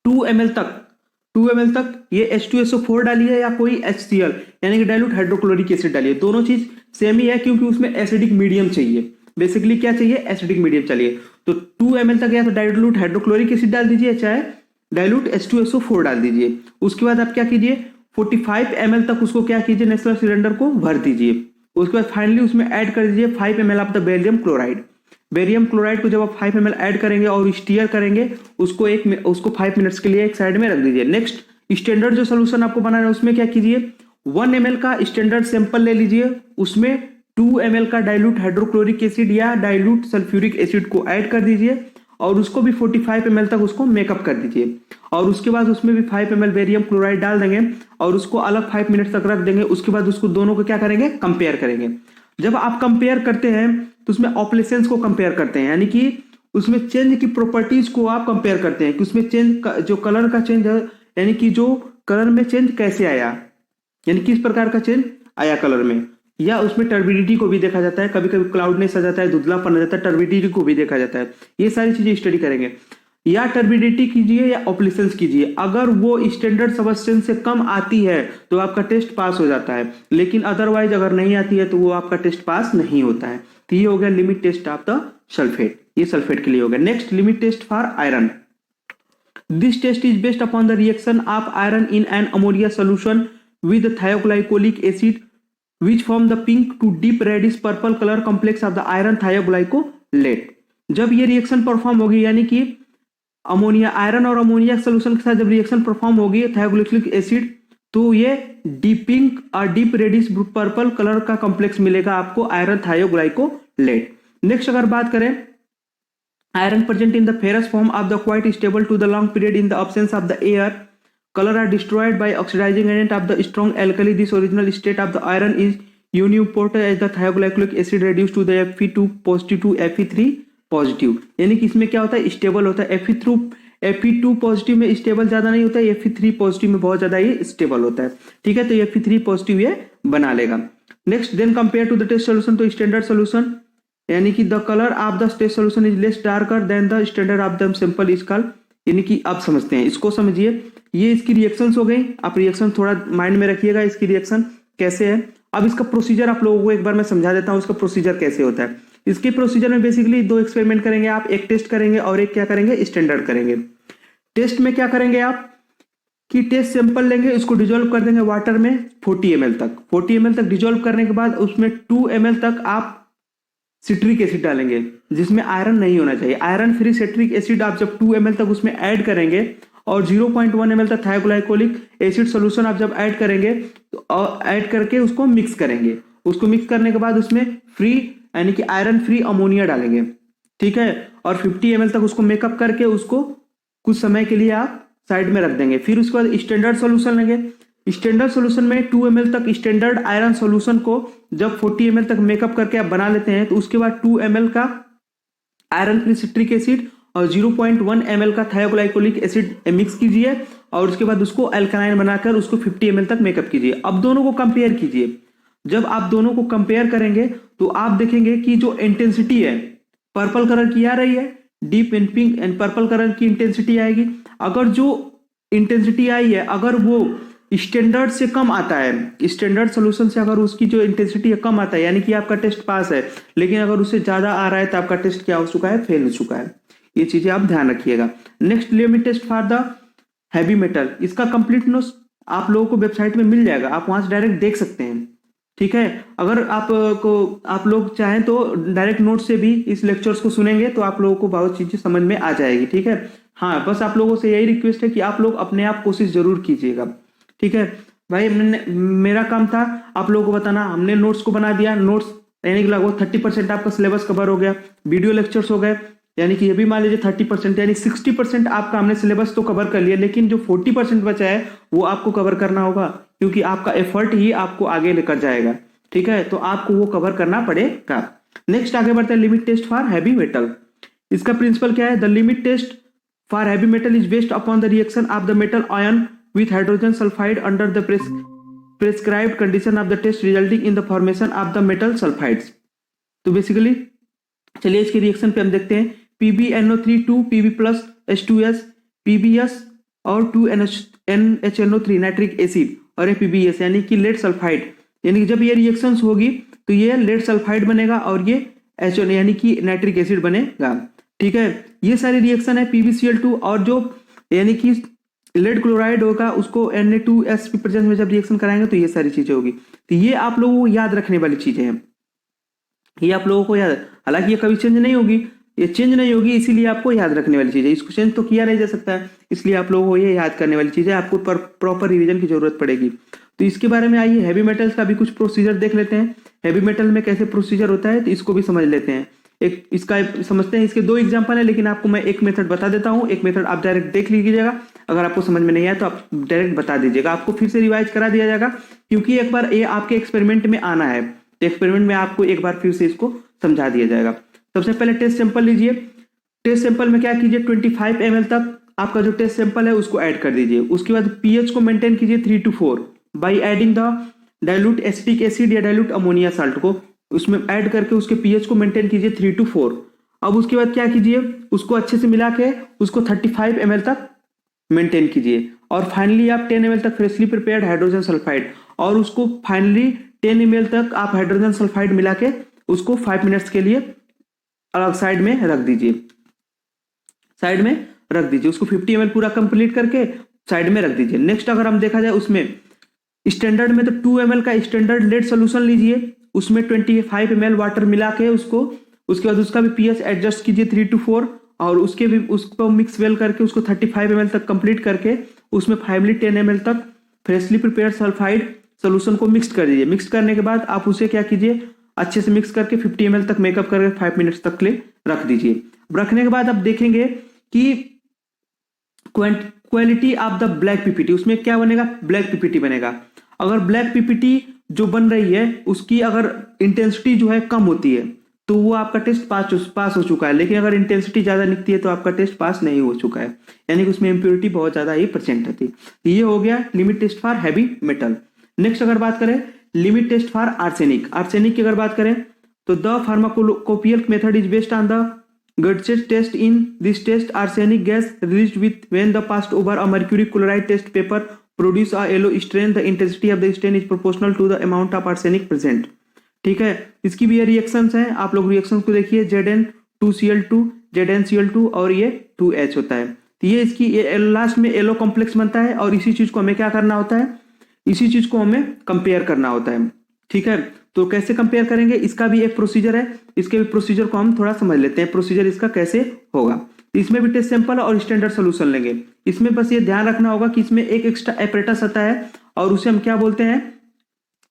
2 ml तक ये H2SO4 डालिए या कोई HCl यानी कि डाइल्यूट हाइड्रोक्लोरिक एसिड डालिए। दोनों चीज सेम ही है क्योंकि उसमें एसिडिक मीडियम चाहिए। बेसिकली क्या चाहिए, एसिडिक मीडियम चाहिए। तो 2 ml तक या तो डाइल्यूट हाइड्रोक्लोरिक एसिड डाल दीजिए, चाहे डाइल्यूट H2SO4 डाल दीजिए। उसके बाद आप क्या कीजिए 45 ml तक उसको क्या कीजिए नेशनल सिलेंडर को भर दीजिए। उसके बाद फाइनली उसमें ऐड कर दीजिए 5 ml of the barium chloride. Barium chloride को जब आप 5 ml ऐड करेंगे और स्टीयर करेंगे उसको 5 मिनट्स के लिए एक साइड में रख दीजिए। नेक्स्ट स्टैंडर्ड जो सोल्यूशन आपको बनाना है उसमें क्या कीजिए 1 ml का स्टैंडर्ड सैंपल ले लीजिए, उसमें 2 ml का डाइल्यूट हाइड्रोक्लोरिक एसिड या डाइल्यूट सल्फ्यूरिक एसिड को ऐड कर दीजिए और उसको भी 45 ml तक उसको मेकअप कर दीजिए। और उसके बाद उसमें भी 5 ml बेरियम क्लोराइड डाल देंगे और उसको अलग 5 मिनट तक रख देंगे। उसके बाद उसको दोनों को क्या करेंगे, कंपेयर करेंगे। जब आप कंपेयर करते हैं तो उसमें ऑपरेशंस को कंपेयर करते हैं, यानी कि उसमें चेंज की प्रॉपर्टीज को आप कंपेयर करते हैं कि उसमें चेंज जो कलर का चेंज है, यानी कि जो कलर में चेंज कैसे आया, यानी किस प्रकार का चेंज आया कलर में, या उसमें टर्बिडिटी को भी देखा जाता है, कभी कभी क्लाउडनेस आ जाता है, धुंधलापन आ जाता है, टर्बिडिटी को भी देखा जाता है। ये सारी चीजें स्टडी करेंगे। या टर्बिडिटी कीजिए या ऑपरेशंस कीजिए, अगर वो स्टैंडर्ड सब्सटेंस से कम आती है तो आपका टेस्ट पास हो जाता है, लेकिन अदरवाइज अगर नहीं आती है तो वो आपका टेस्ट पास नहीं होता है। तो ये हो गया limit test of the sulphate, ये सल्फेट के लिए हो गया। Next limit test for iron. This test is based upon the reaction of iron in an ammonia solution with thioglycolic acid which form the pink to deep reddish purple color complex of the iron thioglycolate। जब ये reaction perform होगी, यानी कि ammonia iron और ammonia solution के साथ जब reaction perform होगी थायोग्लाइकोलिक एसिड, तो ये डीप पिंक और डीप रेडिश पर्पल कलर का कॉम्प्लेक्स मिलेगा आपको आयरन थायोग्लाइकोलेट। नेक्स्ट अगर बात करें iron present in the ferrous form of the quite stable to the long period in the absence of the air, color are destroyed by oxidizing agent of the strong alkali. This original state of the iron is uniported as the thioglycolic acid reduced to the Fe2 positive to Fe3 positive। यानी कि इसमें क्या होता है, stable होता है। Fe2 positive में stable ज्यादा नहीं होता है, Fe3 पॉजिटिव में बहुत ज्यादा ये स्टेबल होता है। ठीक है, तो Fe3 पॉजिटिव ये बना लेगा। Next then compare to the test solution, तो स्टैंडर्ड सोल्यूशन यानी कि the colour of the test solution is less darker than the standard of the sample is called, यानी कि आप समझते हैं, इसको समझिए। ये इसकी रिएक्शंस हो गई, आप रिएक्शन थोड़ा माइंड में रखिएगा, इसकी रिएक्शन कैसे है। अब इसका प्रोसीजर आप लोगों को एक बार मैं समझा देता हूं, इसका प्रोसीजर कैसे होता है। इसके प्रोसीजर में बेसिकली 2 एक्सपेरिमेंट करेंगे आप, एक टेस्ट करेंगे और एक क्या करेंगे, स्टैंडर्ड करेंगे। टेस्ट में क्या करेंगे आप कि टेस्ट सैंपल लेंगे, उसको डिजोल्व कर देंगे वाटर में 40 ml तक। 40 ml तक डिजोल्व करने के बाद उसमें 2 ml तक आप सिट्रिक एसिड डालेंगे, जिसमें आयरन नहीं होना चाहिए। आयरन फ्री सिट्रिक एसिड आप जब 2 ml तक उसमें ऐड करेंगे और 0.1 ml तक थायोग्लाइकोलिक एसिड सोल्यूशन आप जब ऐड करेंगे तो ऐड करके उसको मिक्स करेंगे। उसको मिक्स करने के बाद उसमें फ्री यानी कि आयरन फ्री अमोनिया डालेंगे। ठीक है, और 50 ml तक उसको मेकअप करके उसको कुछ समय के लिए आप साइड में रख देंगे। फिर उसके बाद स्टैंडर्ड सोल्यूशन लेंगे। स्टैंडर्ड सोल्यूशन में 2 ml तक स्टैंडर्ड आयरन सोल्यूशन को जब 40 ml तक मेकअप करके आप बना लेते हैं, तो उसके बाद 2 ml का आयरन फ्री सिट्रिक एसिड और 0.1 ml का थायोग्लाइकोलिक एसिड मिक्स कीजिए और उसके बाद उसको अल्कलाइन बनाकर उसको 50 ml तक मेकअप कीजिए। अब दोनों को कंपेयर कीजिए। जब आप दोनों को कंपेयर करेंगे तो आप देखेंगे कि जो इंटेंसिटी है पर्पल कलर की आ रही है, deep and pink and purple colour की इंटेंसिटी आएगी। अगर जो इंटेंसिटी आई है अगर वो स्टैंडर्ड से कम आता है, स्टैंडर्ड सोल्यूशन से अगर उसकी जो इंटेंसिटी है कम आता है, यानी कि आपका टेस्ट पास है। लेकिन अगर उससे ज्यादा आ रहा है तो आपका टेस्ट क्या हो चुका है, फेल हो चुका है। ये चीजें आप ध्यान रखिएगा। Next limit test for the heavy metal, इसका कंप्लीट नोट्स आप लोगों को वेबसाइट में मिल जाएगा, आप वहां से डायरेक्ट देख सकते हैं। ठीक है, अगर आप लोग चाहें तो डायरेक्ट नोट से भी इस लेक्चर्स को सुनेंगे तो आप लोगों को बहुत चीजें समझ में आ जाएगी। ठीक है, हाँ, बस आप लोगों से यही रिक्वेस्ट है कि आप लोग अपने आप कोशिश जरूर कीजिएगा। ठीक है भाई, मेरा काम था आप लोगों को बताना। हमने नोट्स को बना दिया, नोट्स यानी कि लगभग 30% आपका सिलेबस कवर हो गया, वीडियो लेक्चर्स हो गए। यानी कि ये भी मान लीजिए 30%, यानी 60% आपका हमने सिलेबस तो कवर कर लिया, लेकिन जो 40% बचा है वो आपको कवर करना होगा, क्योंकि आपका एफर्ट ही आपको आगे लेकर जाएगा। ठीक है, तो आपको वो कवर करना पड़ेगा। नेक्स्ट आगे बढ़ते हैं, limit test for heavy metal. इसका प्रिंसिपल क्या है? The limit test for heavy metal is based upon the reaction of the metal ion with hydrogen sulphide under the prescribed condition of the test resulting in the formation of the metal sulfides। तो basically चलिए इसके reaction पे हम देखते हैं। PbNO3 2 Pb plus H2S PbS और 2NHNO3 nitric acid और ये PbS यानी कि लेड सल्फाइड, यानी कि जब ये रिएक्शंस होगी तो ये लेड सल्फाइड बनेगा और ये HNO यानी कि नाइट्रिक एसिड बनेगा। ठीक है, ये सारी रिएक्शन है PbCl2 और जो यानी कि लेड क्लोराइड होगा उसको Na2S की प्रेजेंस में जब रिएक्शन कराएंगे तो ये सारी चीजें होगी। तो ये आप लोगों को याद रखने वाली चीजें हैं, ये आप लोगों को याद, हालांकि ये कभी चेंज नहीं होगी, ये चेंज नहीं होगी, इसीलिए आपको याद रखने वाली चीजें, इसको चेंज तो किया नहीं जा सकता है, इसलिए आप लोगों को ये याद करने वाली चीजें, आपको प्रॉपर रिवीजन की जरूरत पड़ेगी। तो इसके बारे में आइए हैवी मेटल्स का भी कुछ प्रोसीजर देख लेते हैं। हैवी मेटल में कैसे प्रोसीजर होता है तो इसको भी समझ लेते हैं। एक इसका समझते हैं, इसके दो एग्जांपल है, लेकिन आपको मैं एक मेथड बता देता हूँ, एक मेथड आप डायरेक्ट देख लीजिएगा, अगर आपको समझ में नहीं आया तो आप डायरेक्ट बता दीजिएगा, आपको फिर से रिवाइज करा दिया जाएगा, क्योंकि एक बार ये आपके एक्सपेरिमेंट में आना है, तो एक्सपेरिमेंट में आपको एक बार फिर से इसको समझा दिया जाएगा। सबसे पहले टेस्ट सैंपल लीजिए। टेस्ट सैंपल में क्या कीजिए, 25 ml तक आपका जो टेस्ट सैंपल है उसको ऐड कर दीजिए। उसके बाद पीएच को मेंटेन कीजिए 3 to 4 by adding the dilute acetic acid या डाइल्यूट अमोनिया साल्ट को उसमें ऐड करके उसके पीएच को मेंटेन कीजिए 3 to 4। अब उसके बाद क्या कीजिए, उसको अच्छे से मिला के उसको 35 ml तक मेंटेन कीजिए और फाइनली आप 10 ml तक फ्रेशली प्रिपेयर्ड हाइड्रोजन सल्फाइड और उसको फाइनली 10 ml तक आप हाइड्रोजन सल्फाइड मिला के उसको 5 मिनट्स के लिए अलग साइड में रख दीजिए, साइड में रख दीजिए। उसको 50 ml पूरा कंप्लीट करके साइड में रख दीजिए। नेक्स्ट अगर हम देखा जाए उसमें स्टैंडर्ड में तो 2 ml का स्टैंडर्ड लेड सोल्यूशन लीजिए, उसमें 25 ml वाटर मिला के उसको, उसके बाद उसका भी पीएच एडजस्ट कीजिए 3 to 4 और उसके भी उसको मिक्स वेल करके उसको 35 ml तक कंप्लीट करके उसमें फाइनली 10 ml तक फ्रेशली प्रिपेयर्ड सल्फाइड सोल्यूशन को मिक्स कर दीजिए। मिक्स करने के बाद आप उसे क्या कीजिए, अच्छे से मिक्स करके 50 ml तक मेकअप करके 5 मिनट्स तक के लिए रख दीजिए। रखने के बाद आप देखेंगे कि quality of the black PPT, उसमें क्या बनेगा, ब्लैक पीपीटी बनेगा। अगर ब्लैक पीपीटी जो बन रही है उसकी अगर इंटेंसिटी जो है कम होती है तो वो आपका टेस्ट पास हो चुका है, लेकिन अगर इंटेंसिटी ज्यादा निकलती है तो आपका टेस्ट पास नहीं हो चुका है, यानी कि उसमें इम्प्योरिटी बहुत ज्यादा ही परसेंट होती है। ये हो गया limit test for heavy metal. नेक्स्ट अगर बात करें limit test for arsenic, arsenic की अगर बात करें तो the pharmacopoeial method is based on the Gutsch's test। In this test, arsenic gas released with when the passed over a mercury chloride test paper produce a yellow stain. The intensity of the stain is proportional to the amount of arsenic present। ठीक है, इसकी भी ये reactions हैं, आप लोग reactions को देखिए, Zn2Cl2 ZnCl2 और ये 2H होता है। तो ये इसकी ये लास्ट में येलो कॉम्प्लेक्स बनता है और इसी चीज को हमें क्या करना होता है, इसी चीज को हमें कंपेयर करना होता है। ठीक है, तो कैसे कंपेयर करेंगे, इसका भी एक प्रोसीजर है, इसके भी प्रोसीजर को हम थोड़ा समझ लेते हैं, प्रोसीजर इसका कैसे होगा। इसमें भी टेस्ट सैंपल और स्टैंडर्ड सोल्यूशन लेंगे। इसमें बस ये ध्यान रखना होगा कि इसमें एक एक्स्ट्रा एपरेटस आता है और उसे हम क्या बोलते हैं,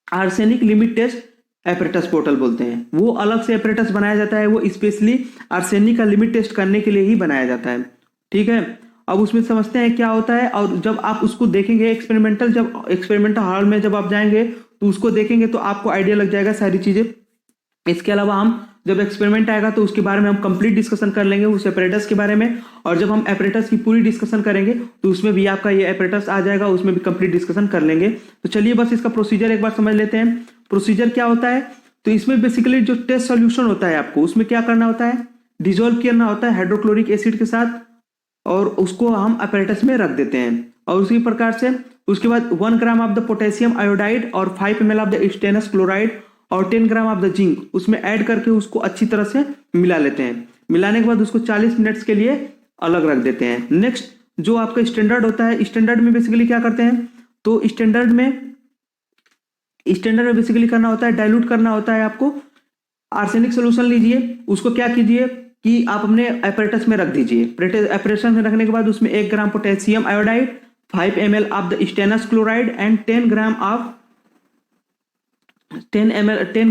arsenic limit test apparatus portal बोलते हैं। वो अलग से एपरेटस बनाया जाता है, वो स्पेशली आर्सेनिक का लिमिट टेस्ट करने के लिए ही बनाया जाता है। ठीक है, अब उसमें समझते हैं क्या होता है, और जब आप उसको देखेंगे एक्सपेरिमेंटल हॉल में जब आप जाएंगे तो उसको देखेंगे तो आपको आइडिया लग जाएगा सारी चीजें। इसके अलावा हम जब एक्सपेरिमेंट आएगा तो उसके बारे में हम कंप्लीट डिस्कशन कर लेंगे उस एपरेटस के बारे में, और जब हम एपरेटस की पूरी डिस्कशन करेंगे तो उसमें भी आपका ये एपरेटस आ जाएगा, उसमें भी कंप्लीट डिस्कशन कर लेंगे। तो चलिए बस इसका प्रोसीजर एक बार समझ लेते हैं। प्रोसीजर क्या होता है, तो इसमें बेसिकली जो टेस्ट सोल्यूशन होता है आपको उसमें क्या करना होता है, डिजोल्व करना होता है हाइड्रोक्लोरिक एसिड के साथ और उसको हम एपरेटस में रख देते हैं। और उसी प्रकार से उसके बाद 1 gram of the potassium iodide और 5 ml of the stannous chloride और 10 ग्राम ऑफ द जिंक उसमें ऐड करके उसको अच्छी तरह से मिला लेते हैं। मिलाने के बाद उसको 40 मिनट्स के लिए अलग रख देते हैं। नेक्स्ट जो आपका स्टैंडर्ड होता है, स्टैंडर्ड में बेसिकली क्या करते हैं, तो स्टैंडर्ड में बेसिकली करना होता है, डाइल्यूट करना होता है आपको। आर्सेनिक सोल्यूशन लीजिए, उसको क्या कीजिए कि आप अपने एपरेटस में रख दीजिए। एपरेटस में रखने के बाद उसमें 1 gram potassium iodide, 5 ml of the stannous chloride and 10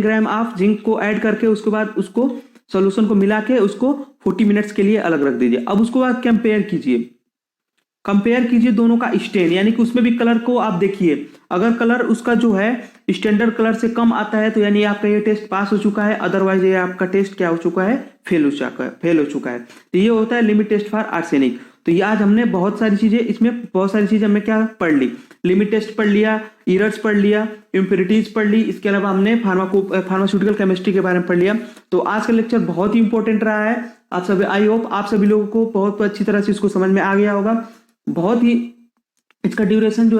gram of zinc को ऐड करके उसके बाद उसको सॉल्यूशन को मिला के उसको 40 मिनट्स के लिए अलग रख दीजिए। अब उसको बाद कंपेयर कीजिए दोनों का स्टेन, यानी कि उसमें भी कलर को आप देखिए, अगर कलर उसका जो है स्टैंडर्ड कलर से कम आता है तो यानी आपका ये टेस्ट पास हो चुका है, अदरवाइज ये आपका टेस्ट क्या हो चुका है, फेल हो चुका है। तो ये होता है लिमिट टेस्ट फॉर आर्सेनिक। तो ये आज हमने बहुत सारी चीजें हमने क्या पढ़ ली, लिमिट टेस्ट पढ़ लिया, इरर्स पढ़ लिया, इम्प्योरिटीज पढ़ ली, इसके अलावा हमने फार्मास्यूटिकल केमिस्ट्री के बारे में पढ़ लिया। तो आज का लेक्चर बहुत ही इंपॉर्टेंट रहा है। आप सभी, आई होप आप सभी लोगों को बहुत अच्छी तरह से इसको समझ में आ गया होगा। बहुत ही इसका ड्यूरेशन जो